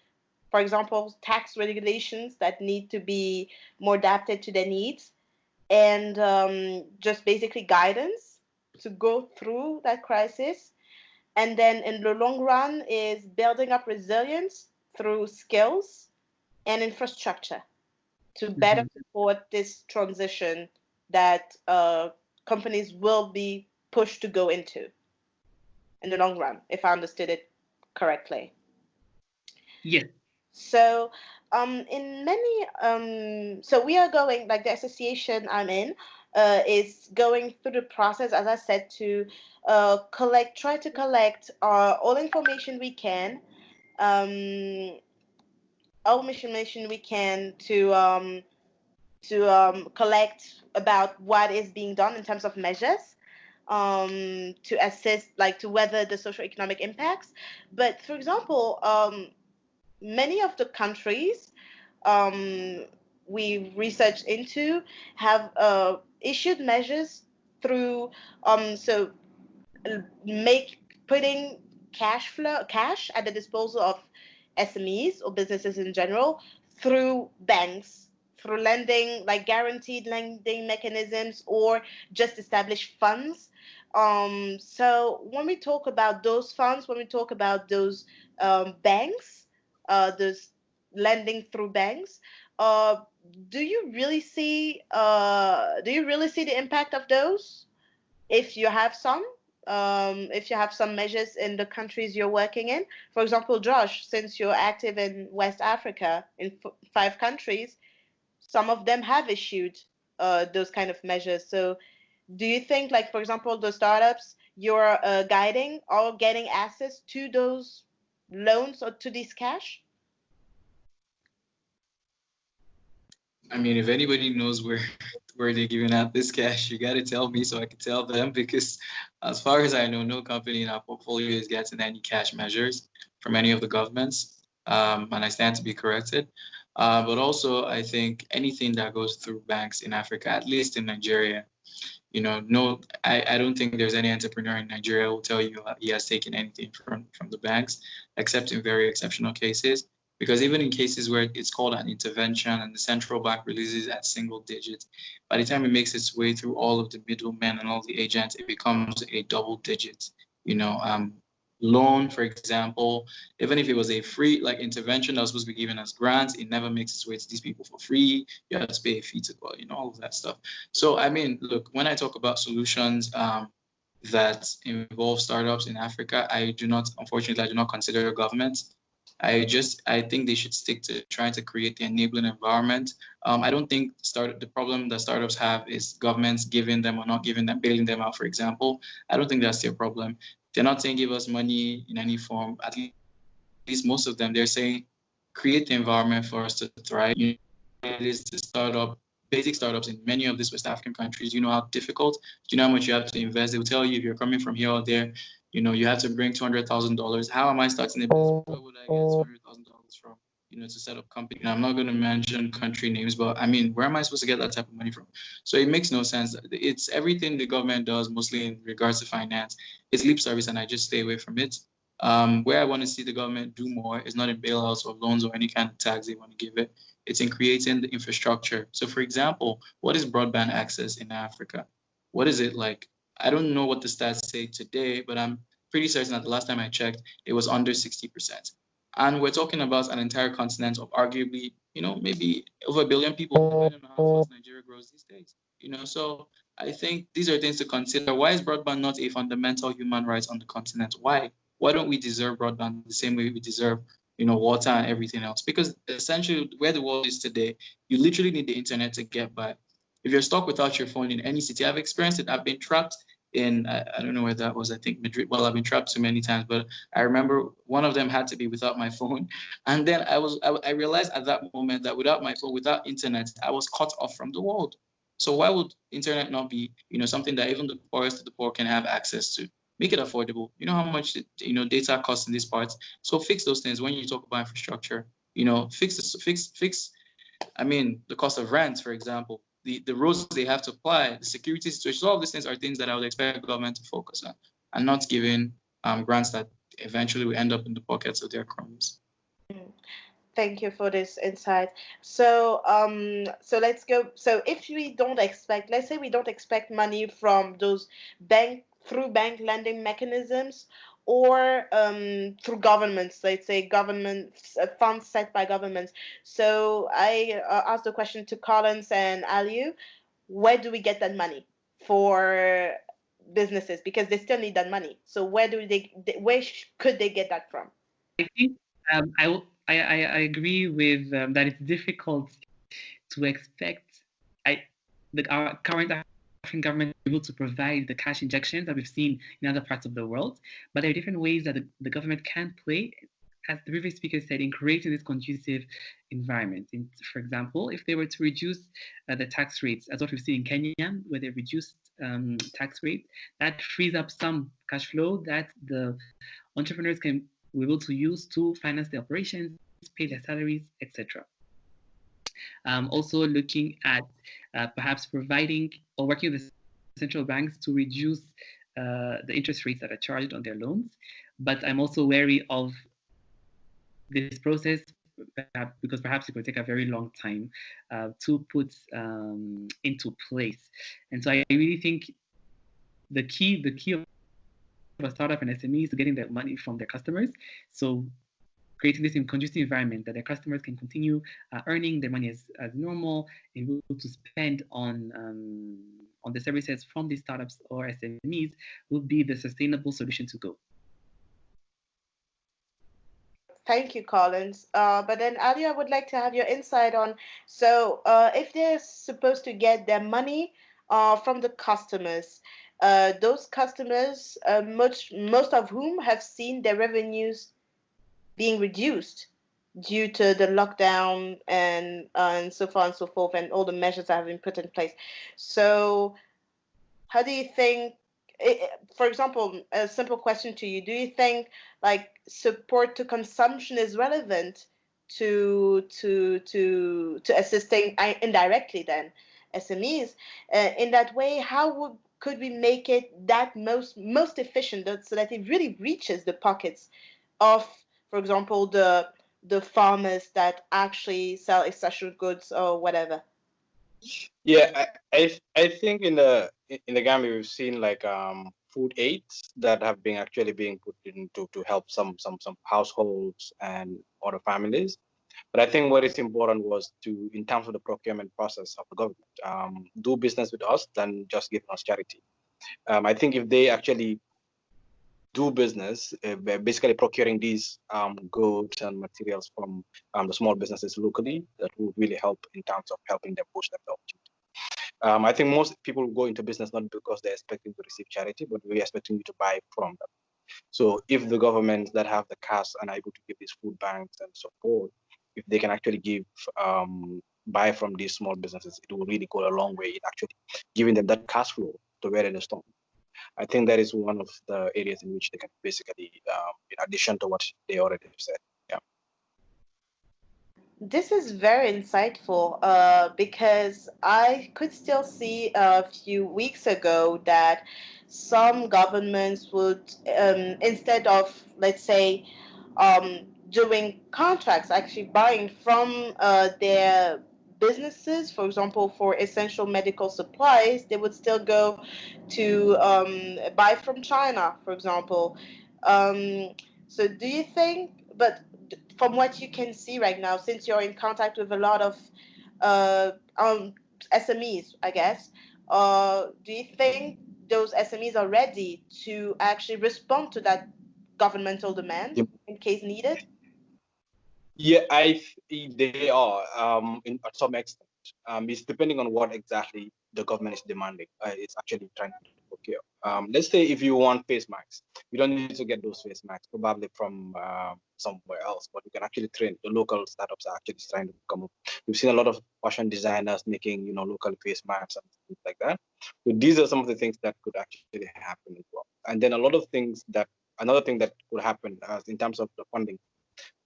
for example, tax regulations that need to be more adapted to their needs, and just basically guidance to go through that crisis. And then in the long run is building up resilience through skills and infrastructure to better support this transition that companies will be pushed to go into in the long run, if I understood it correctly. Yes. So in many, so we are going, like the association I'm in is going through the process, as I said, to try to collect all information we can, to collect about what is being done in terms of measures to assist, like to weather the socio-economic impacts. But for example, many of the countries we researched into have issued measures through putting cash at the disposal of SMEs or businesses in general through banks, through lending, like guaranteed lending mechanisms, or just established funds. So when we talk about those funds, when we talk about those banks, those lending through banks, do you really see the impact of those? If you have some measures in the countries you're working in, for example, Josh, since you're active in West Africa in 5 countries, some of them have issued those kind of measures. So do you think, like, for example, the startups you're guiding are getting access to those loans or to this cash? I mean, if anybody knows where they're giving out this cash, you got to tell me so I can tell them, because as far as I know, no company in our portfolio is getting any cash measures from any of the governments, and I stand to be corrected. But also, I think anything that goes through banks in Africa, at least in Nigeria, I don't think there's any entrepreneur in Nigeria who will tell you he has taken anything from the banks, except in very exceptional cases. Because even in cases where it's called an intervention and the central bank releases at single digits, by the time it makes its way through all of the middlemen and all the agents, it becomes a double digit, loan, for example. Even if it was a free intervention that was supposed to be given as grants, it never makes its way to these people for free. You have to pay a fee to go, all of that stuff. So I mean, look, when I talk about solutions that involve startups in Africa, unfortunately, I do not consider government. I think they should stick to trying to create the enabling environment. I don't think the problem that startups have is governments giving them or not giving them, bailing them out, for example. I don't think that's their problem. They're not saying give us money in any form. At least most of them, they're saying create the environment for us to thrive. It is to basic startups in many of these West African countries. You know how difficult, you know how much you have to invest. They will tell you if you're coming from here or there, you have to bring $200,000. How am I starting a business? Where would I get $200,000 from? To set up company. I'm not going to mention country names, but I mean, where am I supposed to get that type of money from? So it makes no sense. It's everything the government does, mostly in regards to finance. It's lip service, and I just stay away from it. Where I want to see the government do more is not in bailouts or loans or any kind of tax they want to give it. It's in creating the infrastructure. So, for example, what is broadband access in Africa? What is it like? I don't know what the stats say today, but I'm pretty certain that the last time I checked, it was under 60%. And we're talking about an entire continent of arguably, maybe over 1 billion people, depending on how fast Nigeria grows these days. So I think these are things to consider. Why is broadband not a fundamental human right on the continent? Why? Why don't we deserve broadband the same way we deserve, water and everything else? Because essentially where the world is today, you literally need the internet to get by. If you're stuck without your phone in any city, I've experienced it. I've been trapped in, I don't know where that was, I think Madrid. Well, I've been trapped so many times, but I remember one of them had to be without my phone. And then I realized at that moment that without my phone, without internet, I was cut off from the world. So why would internet not be, something that even the poorest of the poor can have access to? Make it affordable. You know how much, data costs in these parts. So fix those things when you talk about infrastructure. Fix. I mean, the cost of rent, for example. The rules they have to apply, the security situation, all of these things are things that I would expect government to focus on, and not giving grants that eventually will end up in the pockets of their crumbs. Thank you for this insight. So let's go. So if we don't expect, let's say we don't expect money from those bank lending mechanisms, or through governments, let's say government funds set by governments. So I asked the question to Collins and Aliu, where do we get that money for businesses? Because they still need that money. So where could they get that from? I think I agree with that it's difficult to expect our current African government to be able to provide the cash injections that we've seen in other parts of the world. But there are different ways that the government can play, as the previous speaker said, in creating this conducive environment. For example, if they were to reduce the tax rates, as what we've seen in Kenya, where they reduced tax rates, that frees up some cash flow that the entrepreneurs can be able to use to finance their operations, pay their salaries, etc. Also looking at perhaps providing or working with the central banks to reduce the interest rates that are charged on their loans. But I'm also wary of this process because perhaps it will take a very long time to put into place. And so I really think the key of a startup and SME is getting their money from their customers. So creating this conducive environment that their customers can continue earning their money as normal and be able to spend on the services from these startups or SMEs will be the sustainable solution to go. Thank you, Collins. But then, Ali, I would like to have your insight on, so if they're supposed to get their money from the customers, those customers, most of whom have seen their revenues being reduced due to the lockdown and so far and so forth, and all the measures that have been put in place. So how do you think, for example, a simple question to you, do you think like support to consumption is relevant to assisting indirectly then SMEs in that way? How could we make it that most efficient so that it really reaches the pockets of, for example, the the farmers that actually sell essential goods or whatever? Yeah, I think in the Gambia we've seen like food aids that have been actually being put into to help some households and other families. But I think what is important was to, in terms of the procurement process of the government, do business with us than just giving us charity. I think if they actually do business, basically procuring these goods and materials from the small businesses locally, that will really help in terms of helping them push themselves. I think most people go into business not because they're expecting to receive charity, but we're expecting you to buy from them. So if the governments that have the cash and are able to give these food banks and support, if they can actually give buy from these small businesses, it will really go a long way in actually giving them that cash flow to weather the storm. I think that is one of the areas in which they can basically, in addition to what they already said. Yeah. This is very insightful because I could still see a few weeks ago that some governments would, instead of, let's say, doing contracts, actually buying from their businesses, for example, for essential medical supplies, they would still go to buy from China, for example. So do you think, but from what you can see right now, since you're in contact with a lot of uh, SMEs, I guess, do you think those SMEs are ready to actually respond to that governmental demand in case needed? Yeah, they are at some extent. It's depending on what exactly the government is demanding. It's actually trying to procure. Let's say if you want face masks, you don't need to get those face masks probably from somewhere else, but you can actually train. The local startups are actually trying to come up. We've seen a lot of fashion designers making local face masks and things like that. So these are some of the things that could actually happen as well. And then another thing that could happen in terms of the funding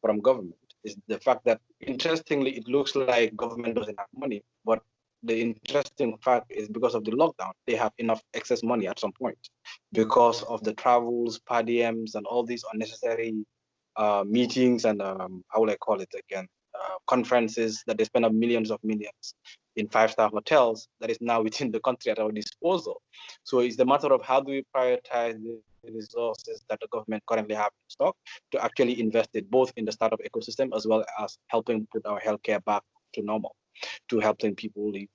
from government is the fact that, interestingly, it looks like government doesn't have money, but the interesting fact is because of the lockdown, they have enough excess money at some point because of the travels, per diems, and all these unnecessary meetings and how will I call it again, conferences that they spend up millions of millions in five-star hotels that is now within the country at our disposal. So it's the matter of how do we prioritize the resources that the government currently have in stock to actually invest it both in the startup ecosystem as well as helping put our healthcare back to normal, to helping people live.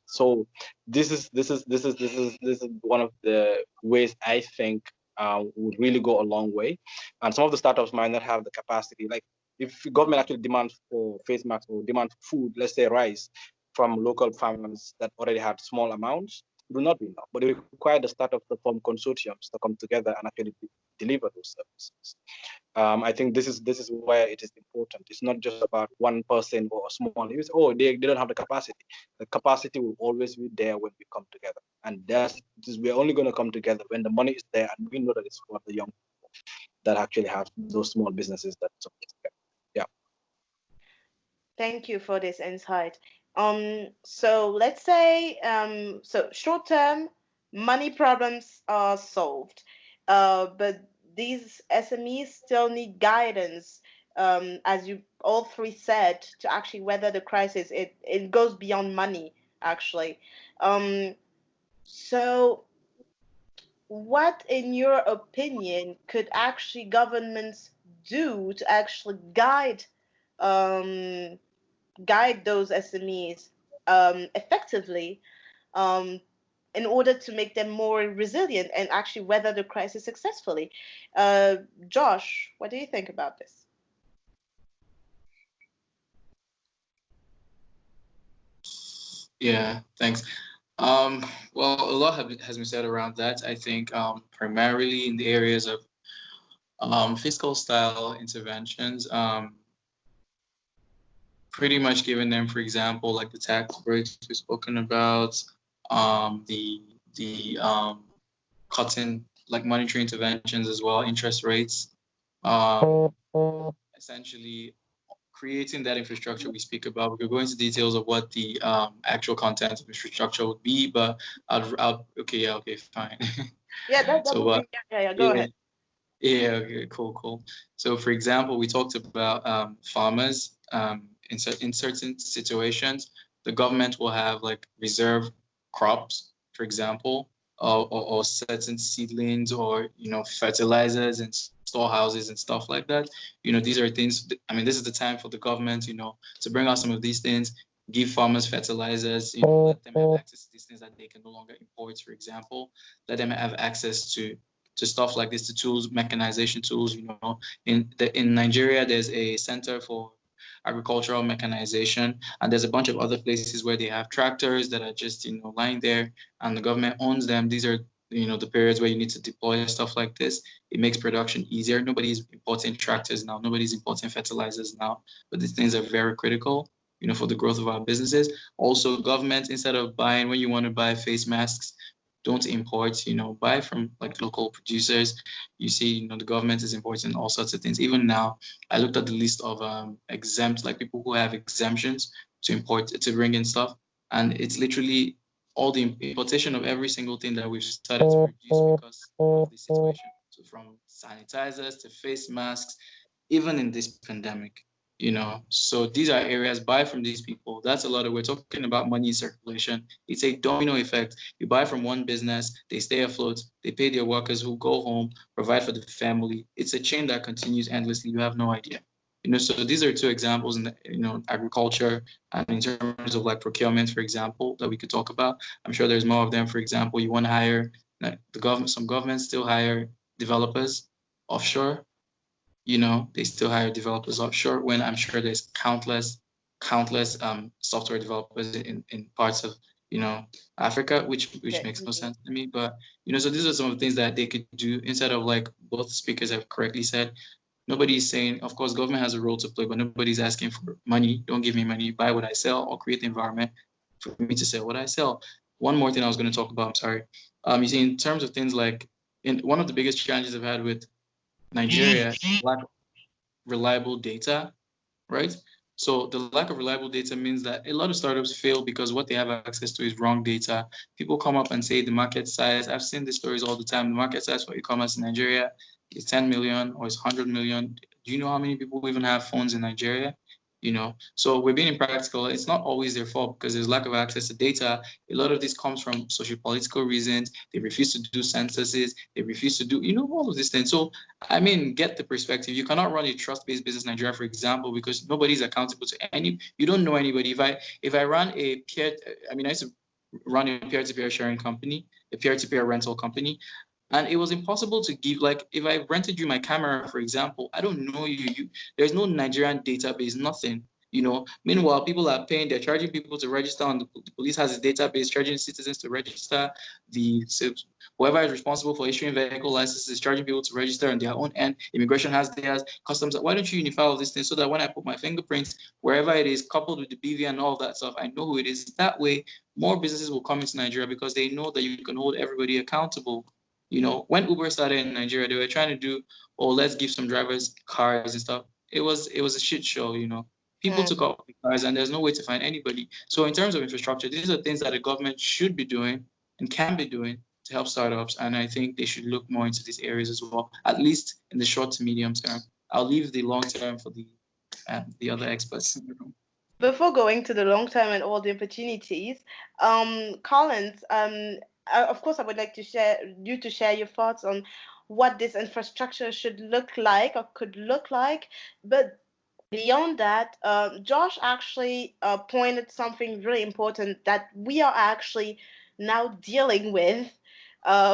So this is one of the ways I think would really go a long way. And some of the startups might not have the capacity. Like if government actually demands for face masks or demand food, let's say rice, from local farmers that already had small amounts, it will not be enough. But it requires the startups to form consortiums to come together and actually deliver those services. I think this is where it is important. It's not just about one person or a small. They don't have the capacity. The capacity will always be there when we come together, and we're only going to come together when the money is there, and we know that it's for the young people that actually have those small businesses that support them. Yeah. Thank you for this insight. So let's say, so short term, money problems are solved, but these SMEs still need guidance, as you all three said, to actually weather the crisis. It goes beyond money, actually. So what, in your opinion, could actually governments do to actually um, guide those SMEs effectively, um, in order to make them more resilient and actually weather the crisis successfully? Josh, what do you think about this? Yeah, thanks. Well, a lot has been said around that. I think primarily in the areas of fiscal style interventions, pretty much giving them, for example, like the tax breaks we've spoken about, the cutting like monetary interventions as well, interest rates, essentially creating that infrastructure we speak about. We could go into details of what the actual content of infrastructure would be, but okay, fine. Yeah, that So, would be, yeah, go ahead. Yeah, okay, cool. So, for example, we talked about farmers. In certain situations, the government will have like reserve crops, for example, or certain seedlings, or fertilizers and storehouses and stuff like that. These are things. I mean, this is the time for the government, to bring out some of these things, give farmers fertilizers, let them have access to these things that they can no longer import, for example. Let them have access to stuff like this, to tools, mechanization tools. In Nigeria, there's a center for agricultural mechanization, and there's a bunch of other places where they have tractors that are just lying there, and the government owns them. These are the periods where you need to deploy stuff like this. It makes production easier. Nobody's importing tractors now. Nobody's importing fertilizers now, but these things are very critical for the growth of our businesses. Also, government, instead of buying, when you want to buy face masks, don't import, buy from like local producers. You see, the government is importing all sorts of things. Even now, I looked at the list of exempt, like people who have exemptions to import, to bring in stuff. And it's literally all the importation of every single thing that we've started to reduce because of the situation. So from sanitizers to face masks, even in this pandemic. So these are areas, buy from these people. That's a lot of, we're talking about money circulation. It's a domino effect. You buy from one business, they stay afloat, they pay their workers who go home, provide for the family. It's a chain that continues endlessly. You have no idea. So these are two examples in agriculture, and in terms of like procurement, for example, that we could talk about. I'm sure there's more of them. For example, you want to hire some governments still hire developers offshore. They still hire developers offshore, when I'm sure there's countless software developers in parts of Africa, which makes no sense to me. But so these are some of the things that they could do, instead of, like both speakers have correctly said, nobody's saying, of course, government has a role to play, but nobody's asking for money. Don't give me money, buy what I sell, or create the environment for me to sell what I sell. One more thing I was going to talk about, I'm sorry. You see, in terms of things like, one of the biggest challenges I've had with Nigeria, lack of reliable data, right? So the lack of reliable data means that a lot of startups fail because what they have access to is wrong data. People come up and say the market size, I've seen these stories all the time, the market size for e-commerce in Nigeria is 10 million or is 100 million. Do you know how many people even have phones in Nigeria? So we're being impractical. It's not always their fault because there's lack of access to data. A lot of this comes from socio-political reasons. They refuse to do censuses. They refuse to do, all of these things. So, I mean, get the perspective. You cannot run a trust-based business in Nigeria, for example, because nobody's accountable to you don't know anybody. If I run I used to run a peer-to-peer sharing company, a peer-to-peer rental company. And it was impossible to give, like, if I rented you my camera, for example, I don't know you. There's no Nigerian database, nothing, Meanwhile, people are paying, they're charging people to register on the police has a database, charging citizens to register. Whoever is responsible for issuing vehicle licenses is charging people to register on their own end. Immigration has theirs, customs. Why don't you unify all these things so that when I put my fingerprints, wherever it is, coupled with the BV and all of that stuff, I know who it is. That way, more businesses will come into Nigeria because they know that you can hold everybody accountable. When Uber started in Nigeria, they were trying to do, let's give some drivers cars and stuff. It was a shit show, People took off the cars and there's no way to find anybody. So in terms of infrastructure, these are things that the government should be doing and can be doing to help startups. And I think they should look more into these areas as well, at least in the short to medium term. I'll leave the long term for the other experts in the room. Before going to the long term and all the opportunities, Collins, of course, I would like to share your thoughts on what this infrastructure should look like or could look like. But beyond that, Josh actually pointed something really important that we are actually now dealing with,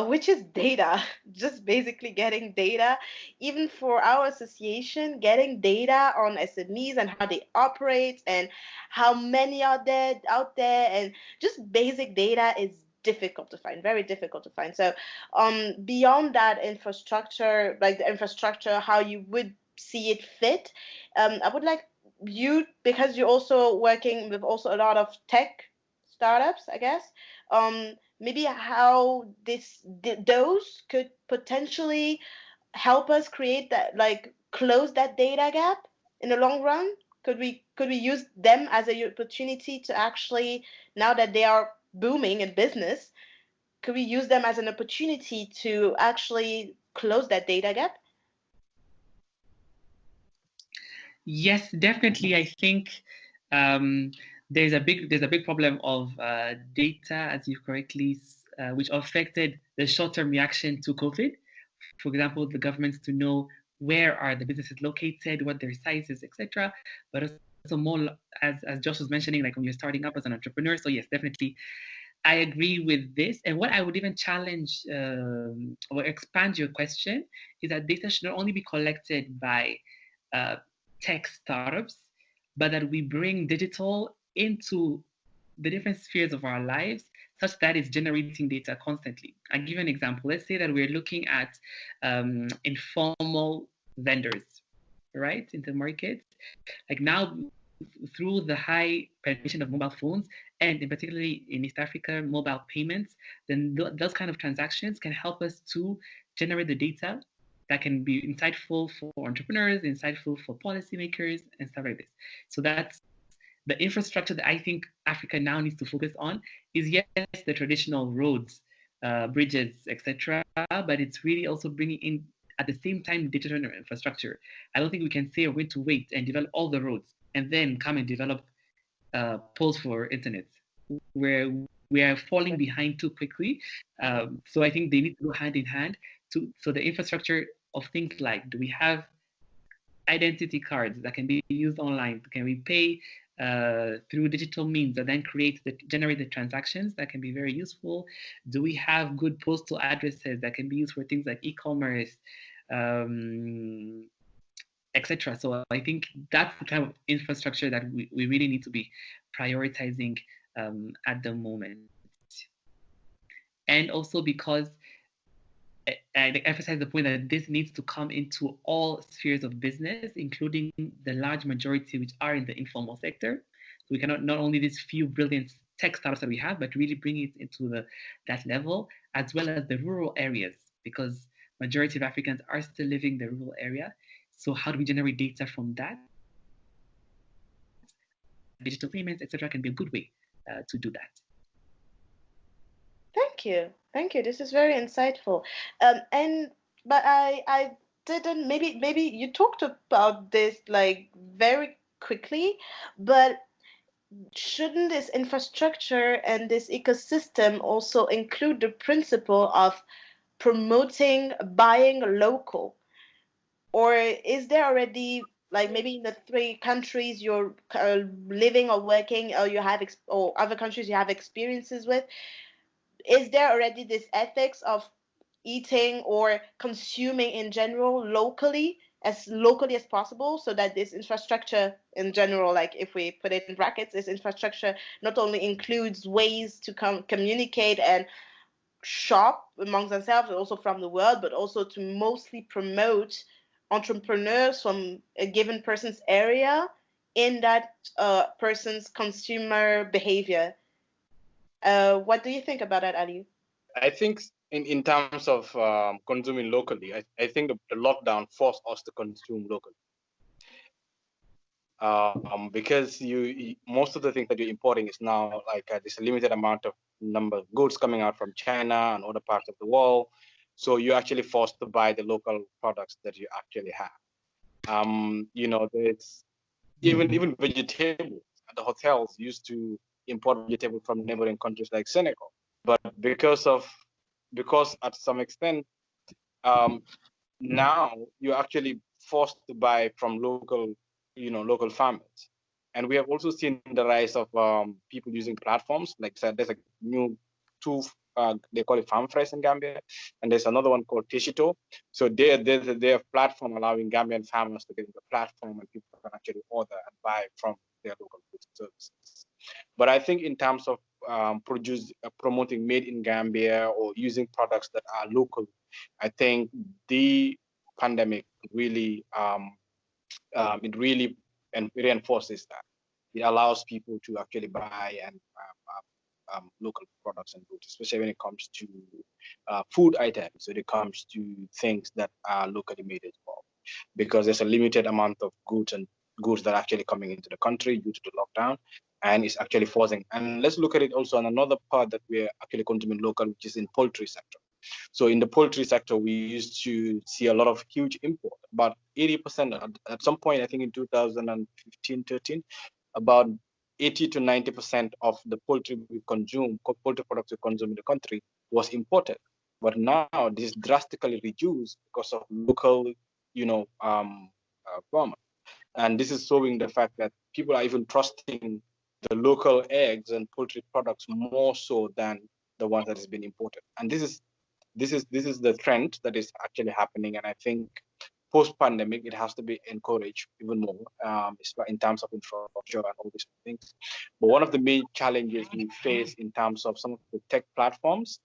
which is data. Just basically getting data. Even for our association, getting data on SMEs and how they operate and how many are there out there, and just basic data is difficult to find, very difficult to find. So beyond that infrastructure, like the infrastructure, how you would see it fit, I would like you, because you're also working with also a lot of tech startups, I guess, maybe how those could potentially help us create that, like close that data gap in the long run. Could we use them as an opportunity to actually, now that they are booming in business, could we use them as an opportunity to actually close that data gap? Yes, definitely. I think there's a big problem of data, as you correctly, which affected the short-term reaction to COVID. For example, the governments to know where are the businesses located, what their size is, etc. But also more, as Josh was mentioning, like when you're starting up as an entrepreneur. So yes, definitely, I agree with this. And what I would even challenge or expand your question is that data should not only be collected by tech startups, but that we bring digital into the different spheres of our lives such that it's generating data constantly. I'll give you an example. Let's say that we're looking at informal vendors, right, in the market. Like now, through the high penetration of mobile phones, and in particularly in East Africa, mobile payments, then those kind of transactions can help us to generate the data that can be insightful for entrepreneurs, insightful for policymakers, and stuff like this. So that's the infrastructure that I think Africa now needs to focus on is, yes, the traditional roads, bridges, etc., but it's really also bringing in, at the same time, digital infrastructure. I don't think we can say we're going to wait and develop all the roads and then come and develop poles for internet, where we are falling behind too quickly. So I think they need to go hand in hand. So the infrastructure of things like, do we have identity cards that can be used online? Can we pay through digital means that then generate the transactions that can be very useful? Do we have good postal addresses that can be used for things like e-commerce, etc.? So I think that's the kind of infrastructure that we really need to be prioritizing at the moment. And also because I emphasize the point that this needs to come into all spheres of business, including the large majority which are in the informal sector. So we cannot, not only these few brilliant tech startups that we have, but really bring it into that level, as well as the rural areas, because majority of Africans are still living in the rural area. So how do we generate data from that? Digital payments, etc., can be a good way to do that. Thank you. This is very insightful. But I didn't. Maybe you talked about this like very quickly, but shouldn't this infrastructure and this ecosystem also include the principle of promoting buying local? Or is there already, like maybe in the 3 countries you're living or working, or you have or other countries you have experiences with, is there already this ethics of eating or consuming in general locally as possible, so that this infrastructure in general, like if we put it in brackets, this infrastructure not only includes ways to communicate and shop amongst themselves and also from the world, but also to mostly promote entrepreneurs from a given person's area in that person's consumer behavior. What do you think about that, Ali? I think in terms of consuming locally, I think the lockdown forced us to consume locally. Because most of the things that you're importing is now like there's a limited amount of number of goods coming out from China and other parts of the world. So you're actually forced to buy the local products that you actually have. There's even vegetables. The hotels used to import vegetables from neighboring countries like Senegal, but because at some extent now you're actually forced to buy from local farmers. And we have also seen the rise of people using platforms. Like there's a new they call it Farm Fresh in Gambia, and there's another one called Tishito. So they're a platform allowing Gambian farmers to get in the platform, and people can actually order and buy from their local goods and services. But I think in terms of promoting made in Gambia or using products that are local, I think the pandemic really reinforces that. It allows people to actually buy and local products and goods, especially when it comes to food items, when it comes to things that are locally made as well, because there's a limited amount of goods that are actually coming into the country due to the lockdown, and it's actually forcing. And let's look at it also on another part that we're actually consuming local, which is in poultry sector. So in the poultry sector, we used to see a lot of huge import, about 80% at some point, I think in 2015, 13, about 80 to 90% of the poultry we consume, poultry products we consume in the country was imported. But now this is drastically reduced because of local, farmers. And this is showing the fact that people are even trusting the local eggs and poultry products more so than the ones that has been imported. And this is the trend that is actually happening. And I think post-pandemic, it has to be encouraged even more in terms of infrastructure and all these things. But one of the main challenges we face in terms of some of the tech platforms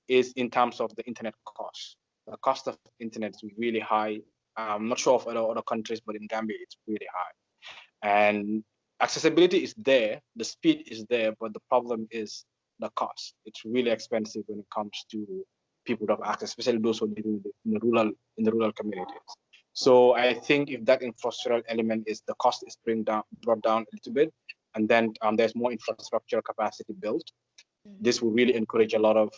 is in terms of the internet cost. The cost of internet is really high. I'm not sure of other countries, but in Gambia, it's really high. And accessibility is there, the speed is there, but the problem is the cost. It's really expensive when it comes to people who have access, especially those who live in the rural communities. So I think if that infrastructural element is the cost is brought down a little bit, and then there's more infrastructure capacity built, this will really encourage a lot of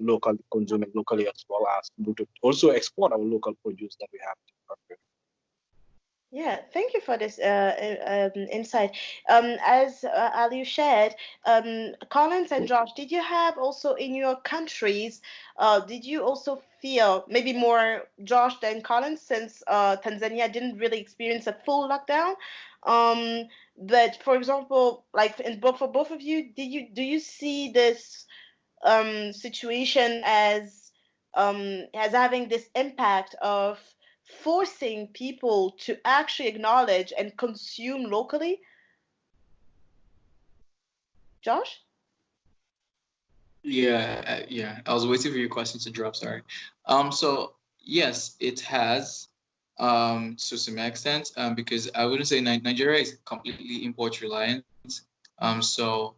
local consuming locally, as well as to also export our local produce that we have. Yeah, thank you for this insight. As Ali shared, Collins and Josh, did you have also in your countries, did you also feel, maybe more Josh than Collins, since Tanzania didn't really experience a full lockdown? But for example, like for both of you, do you see this situation as having this impact of forcing people to actually acknowledge and consume locally? Josh? Yeah. I was waiting for your question to drop. Sorry. So yes, it has, to some extent, because I wouldn't say Nigeria is completely import reliant. So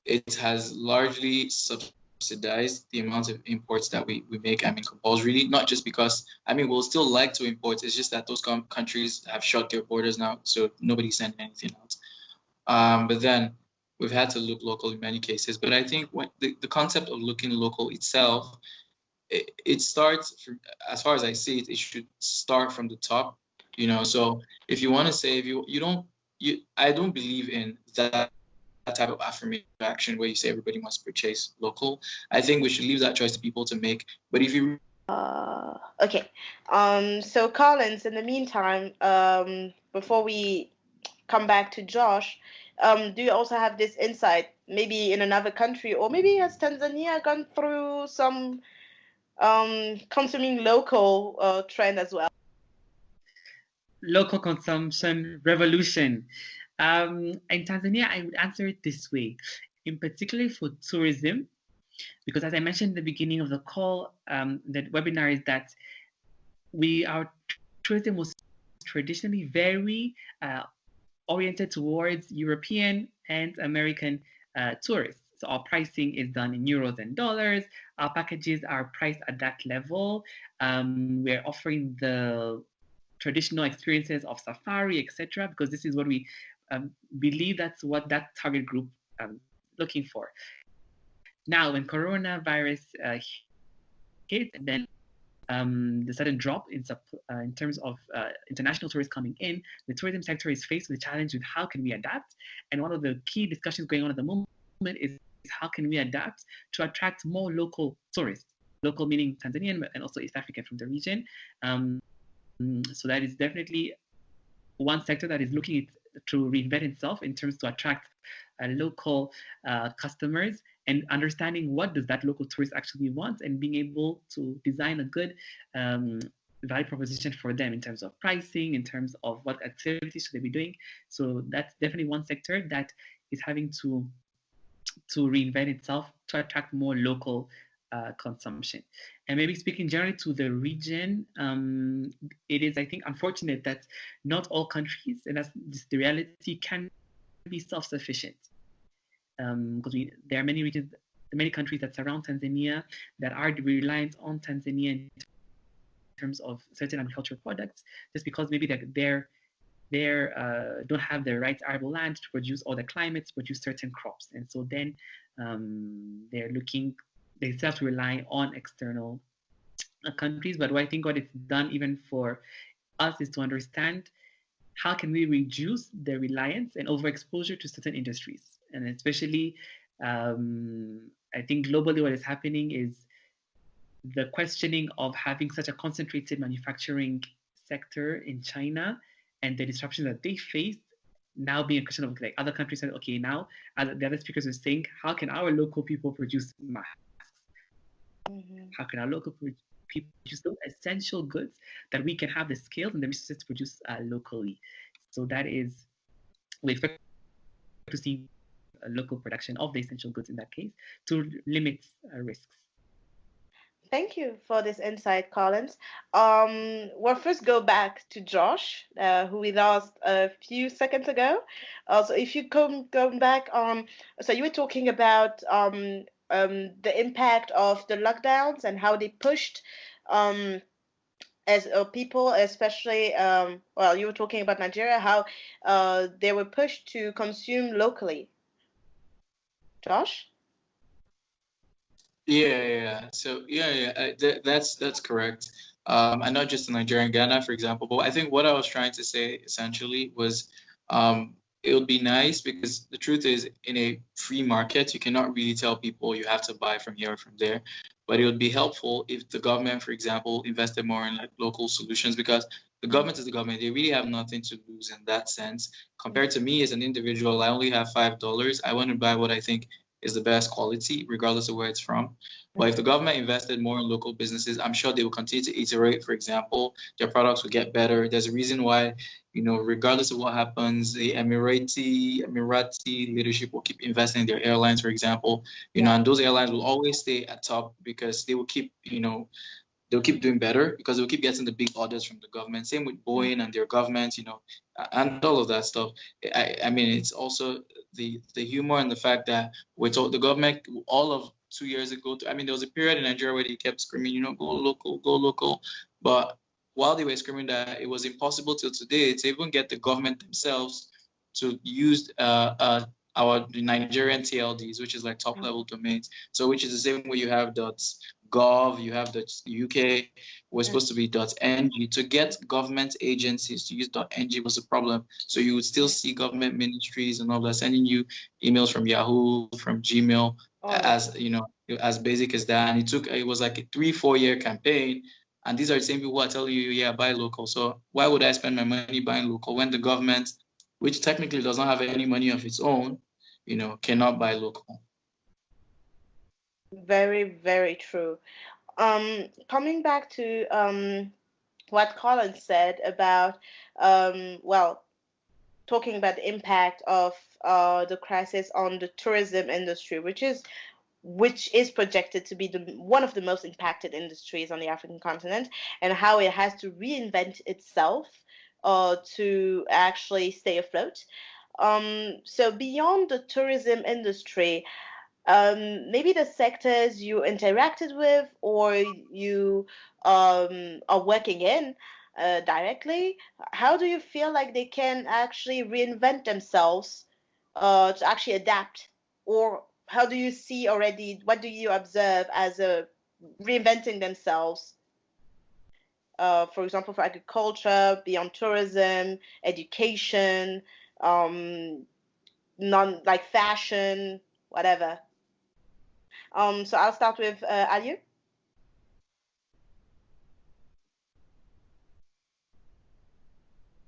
it has largely subsidized the amount of imports that we make. I mean, compulsorily, not just because, we'll still like to import. It's just that those countries have shut their borders now, so nobody's sending anything out. But then we've had to look local in many cases. But I think the concept of looking local itself, it starts from, as far as I see it, it should start from the top. So if you want to say, I don't believe in that type of affirmative action where you say everybody must purchase local. I think we should leave that choice to people to make. But if you okay, so Collins, in the meantime, before we come back to Josh, do you also have this insight, maybe in another country, or maybe has Tanzania gone through some consuming local trend as well? Local consumption revolution. In Tanzania, I would answer it this way, in particular for tourism, because as I mentioned in the beginning of the call, the webinar, is that our tourism was traditionally very oriented towards European and American tourists. So our pricing is done in euros and dollars. Our packages are priced at that level. We're offering the traditional experiences of safari, etc., because this is what we believe that's what that target group looking for. Now, when coronavirus hit, and then the sudden drop in terms of international tourists coming in, the tourism sector is faced with the challenge with how can we adapt. And one of the key discussions going on at the moment is how can we adapt to attract more local tourists, local meaning Tanzanian and also East African from the region. So that is definitely one sector that is looking to reinvent itself in terms to attract local customers, and understanding what does that local tourist actually want, and being able to design a good value proposition for them in terms of pricing, in terms of what activities should they be doing. So that's definitely one sector that is having to reinvent itself to attract more local consumption. And maybe speaking generally to the region, it is, I think, unfortunate that not all countries, and that's just the reality, can be self-sufficient. Because there are many regions, many countries that surround Tanzania that are reliant on Tanzania in terms of certain agricultural products, just because maybe they don't have the right arable land to produce, or the climates produce certain crops, and so then they're looking they still have to rely on external countries. But I think what it's done even for us is to understand how can we reduce the reliance and overexposure to certain industries. And especially, I think globally what is happening is the questioning of having such a concentrated manufacturing sector in China and the disruptions that they faced now being a question of like other countries saying, okay, now as the other speakers are saying, how can our local people produce masks? Mm-hmm. How can our local people produce those essential goods that we can have the skills and the resources to produce locally? So that is, we expect to see a local production of the essential goods in that case to limit risks. Thank you for this insight, Collins. We'll first go back to Josh, who we lost a few seconds ago. So if you come back, so you were talking about the impact of the lockdowns and how they pushed as people, especially, well, you were talking about Nigeria, how they were pushed to consume locally. Josh? Yeah. So that's correct. And not just in Nigeria and Ghana, for example. But I think what I was trying to say essentially was, it would be nice because the truth is, in a free market, you cannot really tell people you have to buy from here or from there. But it would be helpful if the government, for example, invested more in like local solutions, because the government is the government. They really have nothing to lose in that sense. Compared to me as an individual, I only have $5. I want to buy what I think is the best quality, regardless of where it's from. But if the government invested more in local businesses, I'm sure they will continue to iterate. For example, their products will get better. There's a reason why, regardless of what happens, the Emirati leadership will keep investing in their airlines, for example. And those airlines will always stay at top because they will keep, they'll keep doing better because they'll keep getting the big orders from the government. Same with Boeing and their government, and all of that stuff. I mean, it's also the humor and the fact that we're told the government all of 2 years ago. There was a period in Nigeria where they kept screaming, go local, go local. But while they were screaming that, it was impossible till today to even get the government themselves to use our Nigerian TLDs, which is like top level domains. So which is the same way you have .gov, you have .uk, was supposed to be .ng. To get government agencies to use .ng was a problem. So you would still see government ministries and all that sending you emails from Yahoo, from Gmail, as basic as that. And it was like a 3-4 year campaign. And these are the same people who are telling you, buy local. So why would I spend my money buying local when the government, which technically does not have any money of its own, cannot buy local? Very, very true. Coming back to what Colin said about, talking about the impact of the crisis on the tourism industry, which is projected to be one of the most impacted industries on the African continent, and how it has to reinvent itself to actually stay afloat. So beyond the tourism industry, maybe the sectors you interacted with or you are working in directly, how do you feel like they can actually reinvent themselves to actually adapt? Or how do you see already, what do you observe as reinventing themselves? For example, for agriculture, beyond tourism, education, like fashion, whatever. So I'll start with Aliu.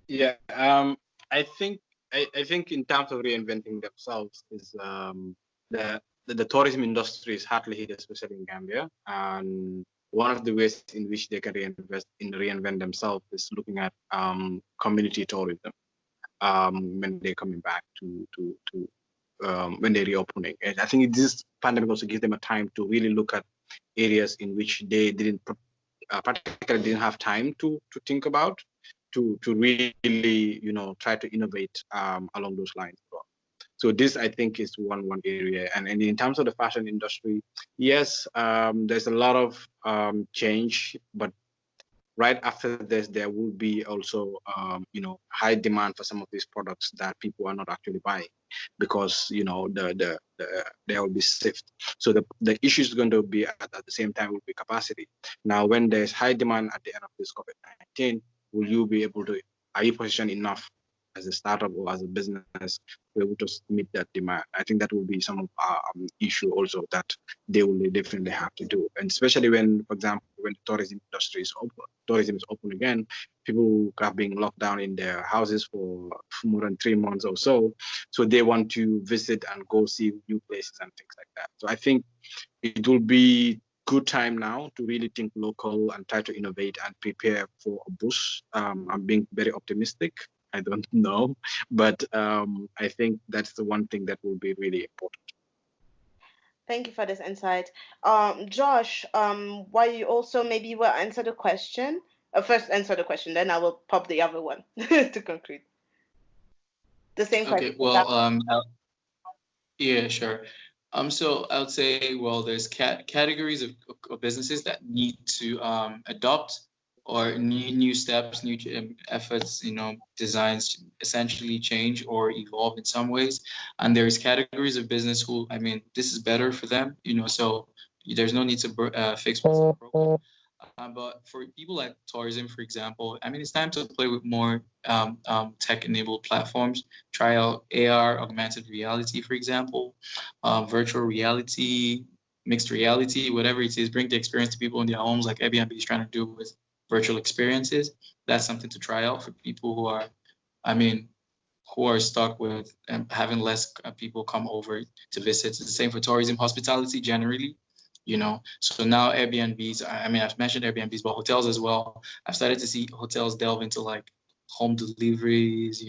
Yeah, I think in terms of reinventing themselves is the tourism industry is hardly hit, especially in Gambia. And one of the ways in which they can reinvent themselves is looking at community tourism when they're coming back to when they're reopening. And I think this pandemic also gives them a time to really look at areas in which they didn't particularly didn't have time to think about, to really try to innovate along those lines. So this, I think, is one area. And in terms of the fashion industry, yes, there's a lot of change, but right after this, there will be also, high demand for some of these products that people are not actually buying because, there will be shift. So the issue is going to be at the same time will be capacity. Now, when there's high demand at the end of this COVID-19, will you be able to, are you positioned enough as a startup or as a business to be able to meet that demand? I think that will be some of our issue also that they will definitely have to do. And especially when, for example, when the tourism is open again, people have been locked down in their houses for more than 3 months or so. So they want to visit and go see new places and things like that. So I think it will be good time now to really think local and try to innovate and prepare for a boost. I'm being very optimistic. I don't know, but I think that's the one thing that will be really important. Thank you for this insight. Josh, why you also maybe will answer the question? First answer the question, then I will pop the other one to conclude. The same question. Okay, well, yeah, sure. So I would say, well, there's categories of businesses that need to adopt or new steps, new efforts, designs essentially change or evolve in some ways. And there's categories of business who, I mean, this is better for them, so there's no need to fix what's broken. But for people like tourism, for example, I mean, it's time to play with more tech-enabled platforms. Try out AR, augmented reality, for example, virtual reality, mixed reality, whatever it is. Bring the experience to people in their homes, like Airbnb is trying to do with virtual experiences. That's something to try out for people who are stuck with having less people come over to visit. It's the same for tourism, hospitality generally. So now Airbnbs, I've mentioned Airbnbs, but hotels as well. I've started to see hotels delve into like home deliveries,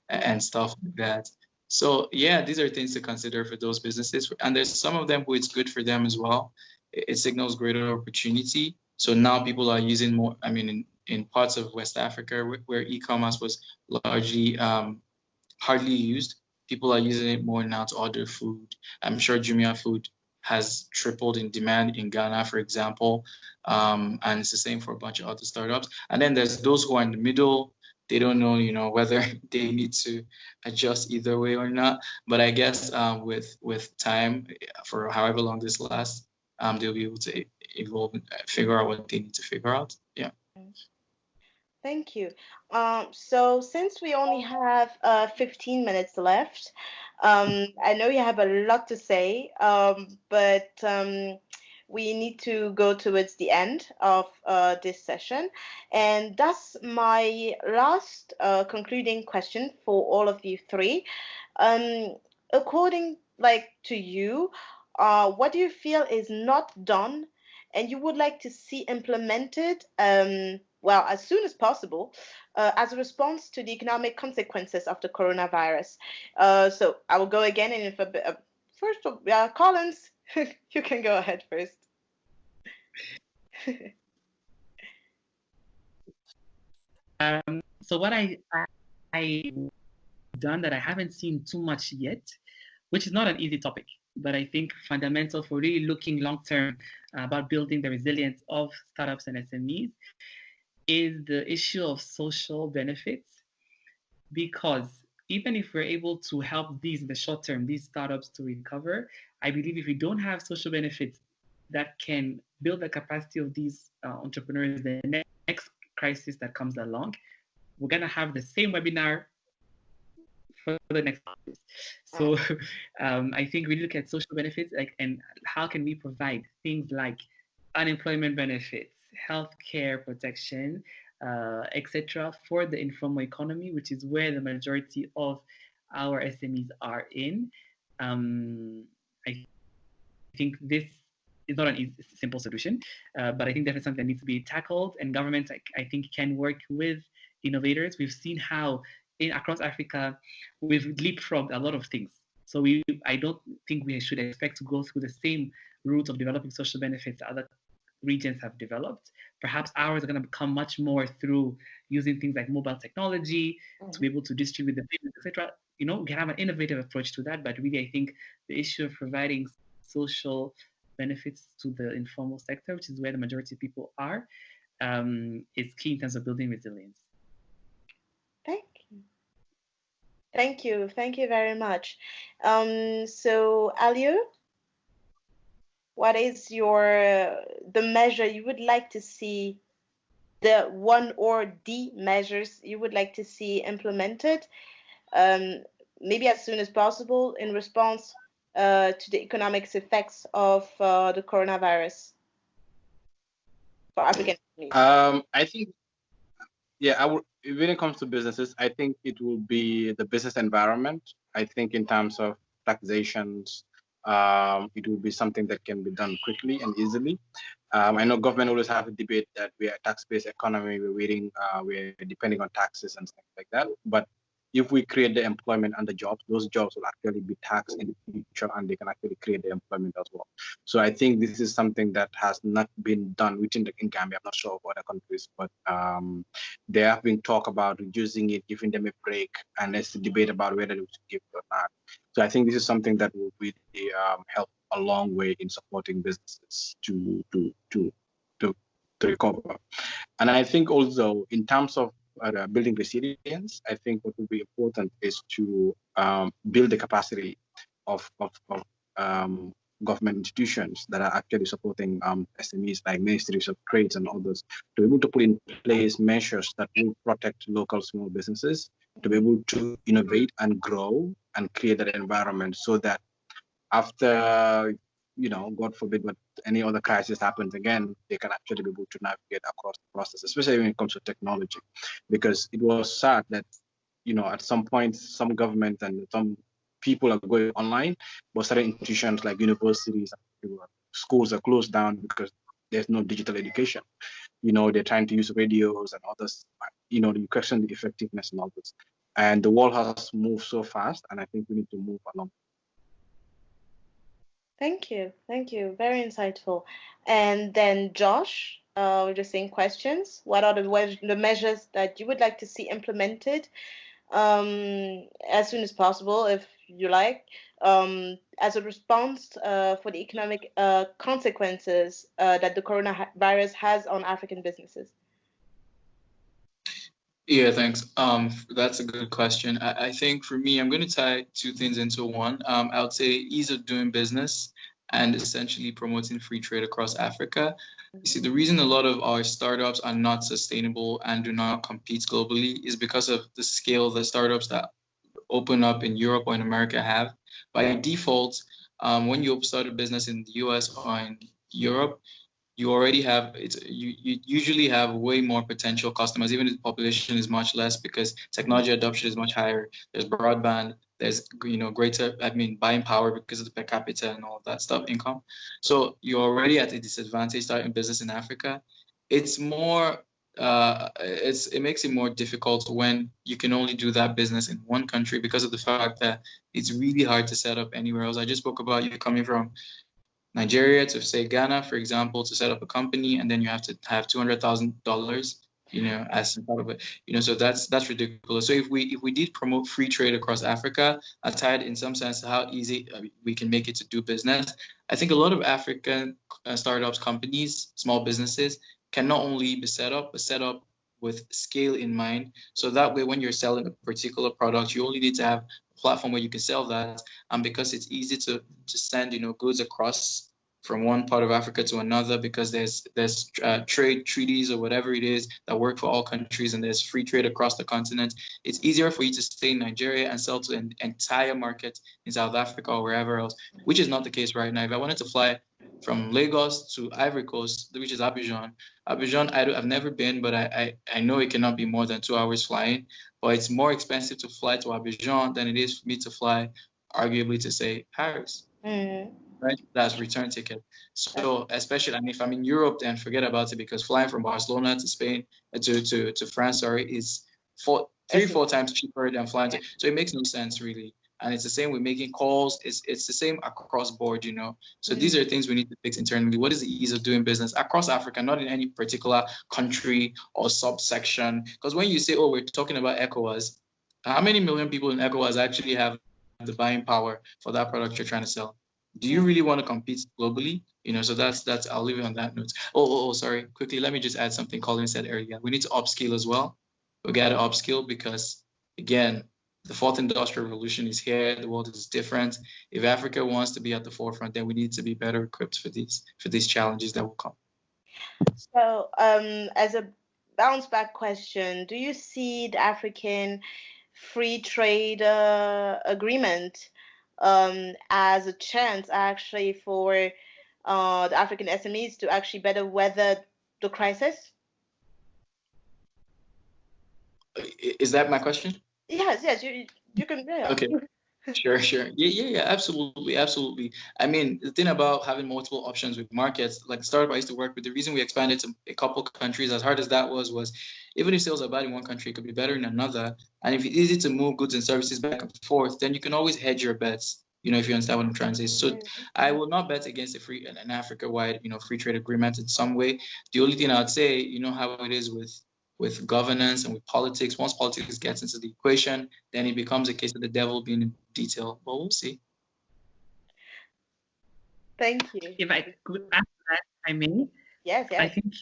and stuff like that. So yeah, these are things to consider for those businesses. And there's some of them who it's good for them as well. It signals greater opportunity. So now people are using more, in parts of West Africa where e-commerce was largely hardly used, people are using it more now to order food. I'm sure Jumia Food has tripled in demand in Ghana, for example, and it's the same for a bunch of other startups. And then there's those who are in the middle. They don't know, whether they need to adjust either way or not. But I guess with time, for however long this lasts, they'll be able to evolve and figure out what they need to figure out. Yeah. Thank you. So since we only have 15 minutes left, I know you have a lot to say, but we need to go towards the end of this session. And that's my last concluding question for all of you three. According to you, what do you feel is not done and you would like to see implemented as soon as possible as a response to the economic consequences of the coronavirus? So I will go again, and if a bit, first, Collins, you can go ahead first. So what I done that I haven't seen too much yet, which is not an easy topic, but I think fundamental for really looking long-term about building the resilience of startups and SMEs, is the issue of social benefits. Because even if we're able to help these in the short term, these startups to recover, I believe if we don't have social benefits that can build the capacity of these entrepreneurs, the next crisis that comes along, we're going to have the same webinar for the next crisis. So I think we look at social benefits and how can we provide things like unemployment benefits, healthcare protection, etc., for the informal economy, which is where the majority of our SMEs are in. I think this is not an simple solution, but I think definitely something that needs to be tackled, and governments, I think, can work with innovators. We've seen how across Africa, we've leapfrogged a lot of things. So I don't think we should expect to go through the same route of developing social benefits other regions have developed. Perhaps ours are going to become much more through using things like mobile technology to be able to distribute the payments, etc. We can have an innovative approach to that, but really I think the issue of providing social benefits to the informal sector, which is where the majority of people are, is key in terms of building resilience. Thank you. Thank you. Thank you very much. So, Aliu, what is the measure you would like to see, the one or the measures you would like to see implemented, maybe as soon as possible in response to the economic effects of the coronavirus for African companies? I think, when it comes to businesses, I think it will be the business environment. I think in terms of taxations, it will be something that can be done quickly and easily. I know government always have a debate that we are a tax-based economy, we're depending on taxes and stuff like that. But if we create the employment and the jobs, those jobs will actually be taxed in the future and they can actually create the employment as well. So I think this is something that has not been done in Gambia. I'm not sure of other countries, but there have been talk about reducing it, giving them a break, and there's a debate about whether they should give it or not. So I think this is something that will really help a long way in supporting businesses to recover. And I think also in terms of building resilience, I think what will be important is to build the capacity of government institutions that are actually supporting SMEs like ministries of trades and others to be able to put in place measures that will protect local small businesses, to be able to innovate and grow and create that environment so that after, God forbid, but any other crisis happens again, they can actually be able to navigate across the process, especially when it comes to technology. Because it was sad that, at some point, some government and some people are going online, but certain institutions like universities, schools are closed down because there's no digital education. They're trying to use radios and others, you question the effectiveness and all this. And the world has moved so fast, and I think we need to move along. Thank you. Thank you. Very insightful. And then Josh, we're just saying questions. What are the measures that you would like to see implemented as soon as possible, if you like, as a response for the economic consequences that the coronavirus has on African businesses? Yeah, thanks. That's a good question. I think for me, I'm going to tie two things into one. I would say ease of doing business and essentially promoting free trade across Africa. You see, the reason a lot of our startups are not sustainable and do not compete globally is because of the scale the startups that open up in Europe or in America have. By default, when you start a business in the US or in Europe, you already have you usually have way more potential customers, even if the population is much less, because technology adoption is much higher. There's broadband, there's greater buying power because of the per capita and all of that stuff, income. So you're already at a disadvantage starting business in Africa. It's more it makes it more difficult when you can only do that business in one country because of the fact that it's really hard to set up anywhere else. I just spoke about you coming from Nigeria to say Ghana, for example, to set up a company, and then you have to have $200,000, as part of it, so that's ridiculous. So if we did promote free trade across Africa, I tied in some sense how easy we can make it to do business. I think a lot of African startups, companies, small businesses can not only be set up, but set up with scale in mind. So that way, when you're selling a particular product, you only need to have a platform where you can sell that. And because it's easy to send, goods across from one part of Africa to another, because there's trade treaties or whatever it is that work for all countries, and there's free trade across the continent. It's easier for you to stay in Nigeria and sell to an entire market in South Africa or wherever else, which is not the case right now. If I wanted to fly from Lagos to Ivory Coast, which is Abidjan, I've never been, but I know it cannot be more than 2 hours flying. But it's more expensive to fly to Abidjan than it is for me to fly, arguably, to say Paris. Mm-hmm. Right, that's return ticket. So especially, if I'm in Europe, then forget about it, because flying from Barcelona to Spain to France, is 3-4 times cheaper than flying. So it makes no sense really. And it's the same with making calls. It's the same across board, So these are things we need to fix internally. What is the ease of doing business across Africa, not in any particular country or subsection? Because when you say, we're talking about ECOWAS, how many million people in ECOWAS actually have the buying power for that product you're trying to sell? Do you really want to compete globally? So that's I'll leave it on that note. Sorry. Quickly, let me just add something Colin said earlier. We need to upskill as well. We got to upskill because, again, the fourth industrial revolution is here. The world is different. If Africa wants to be at the forefront, then we need to be better equipped for these challenges that will come. So, as a bounce back question, do you see the African free trade agreement as a chance actually for the African SMEs to actually better weather the crisis? Is that my question? Yes, you can. Yeah. Okay. Sure. Yeah, absolutely. I mean, the thing about having multiple options with markets, like the startup I used to work with, the reason we expanded to a couple countries, as hard as that was even if sales are bad in one country, it could be better in another. And if it's easy to move goods and services back and forth, then you can always hedge your bets, if you understand what I'm trying to say. So I will not bet against an Africa-wide, free trade agreement in some way. The only thing I'd say, how it is with governance and with politics. Once politics gets into the equation, then it becomes a case of the devil being in detail. But we'll see. Thank you. If I could add that, I may. Yes. I think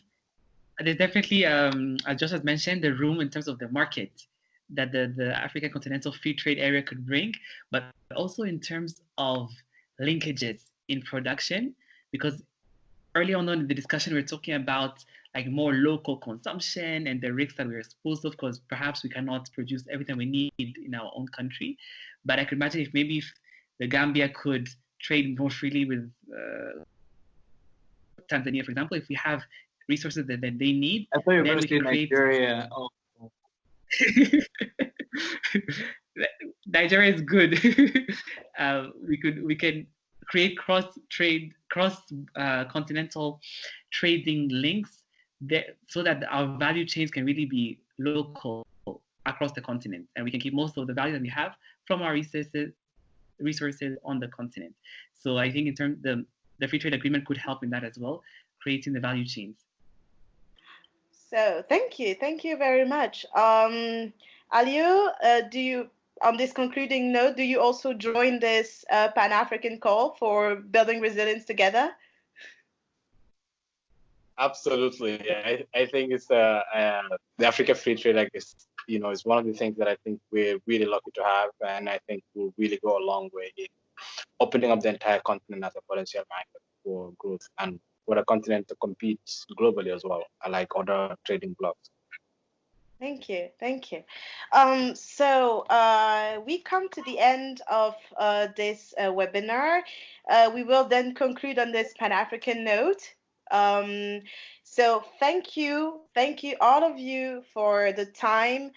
there's definitely, as Josh has mentioned, the room in terms of the market that the African Continental Free Trade Area could bring, but also in terms of linkages in production, because early on in the discussion, we were talking about like more local consumption and the risks that we're exposed to, because perhaps we cannot produce everything we need in our own country. But I could imagine if the Gambia could trade more freely with Tanzania, for example, if we have resources that they need, I thought you were going to say Nigeria. Oh. Nigeria is good. We can create cross continental trading links so that our value chains can really be local across the continent, and we can keep most of the value that we have from our resources on the continent. So I think in terms the free trade agreement could help in that as well, creating the value chains. So thank you very much. Aliu, do you, on this concluding note, do you also join this Pan-African call for building resilience together? Absolutely. I think it's the Africa Free Trade Act is one of the things that I think we're really lucky to have, and I think will really go a long way in opening up the entire continent as a potential market for growth and for the continent to compete globally as well, like other trading blocks. Thank you. So we come to the end of this webinar. We will then conclude on this Pan-African note. So thank you all of you for the time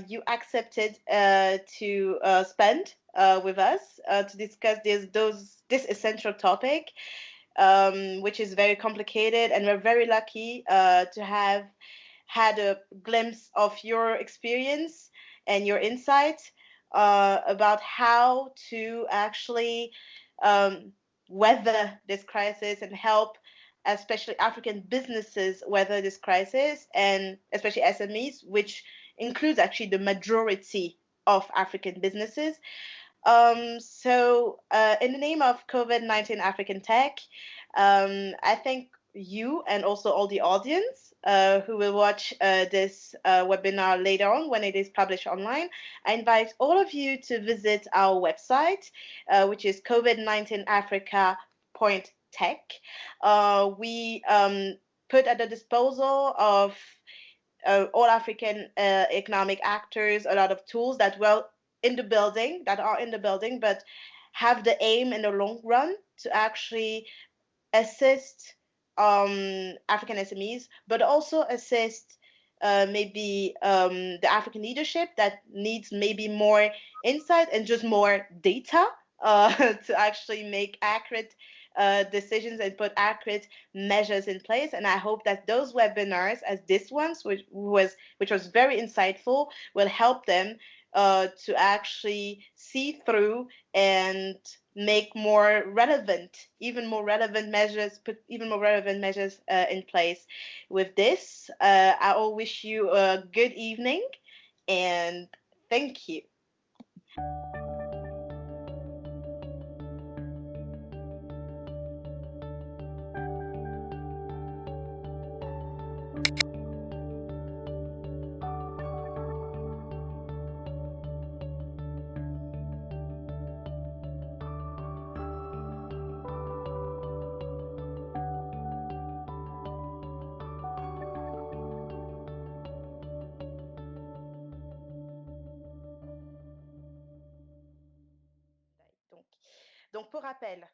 you accepted to spend with us to discuss this essential topic, which is very complicated, and we're very lucky to have had a glimpse of your experience and your insight about how to actually weather this crisis and help especially African businesses weather this crisis, and especially SMEs, which includes actually the majority of African businesses. So in the name of COVID-19 African Tech, I thank you and also all the audience who will watch this webinar later on when it is published online. I invite all of you to visit our website, which is COVID-19 Africa Tech. We put at the disposal of all African economic actors a lot of tools that are in the building, but have the aim in the long run to actually assist African SMEs, but also assist maybe the African leadership that needs maybe more insight and just more data to actually make accurate decisions and put accurate measures in place. And I hope that those webinars, as this one, which was very insightful, will help them to actually see through and make more relevant, even more relevant measures, put even more relevant measures in place. With this, I will wish you a good evening and thank you. Donc pour rappel,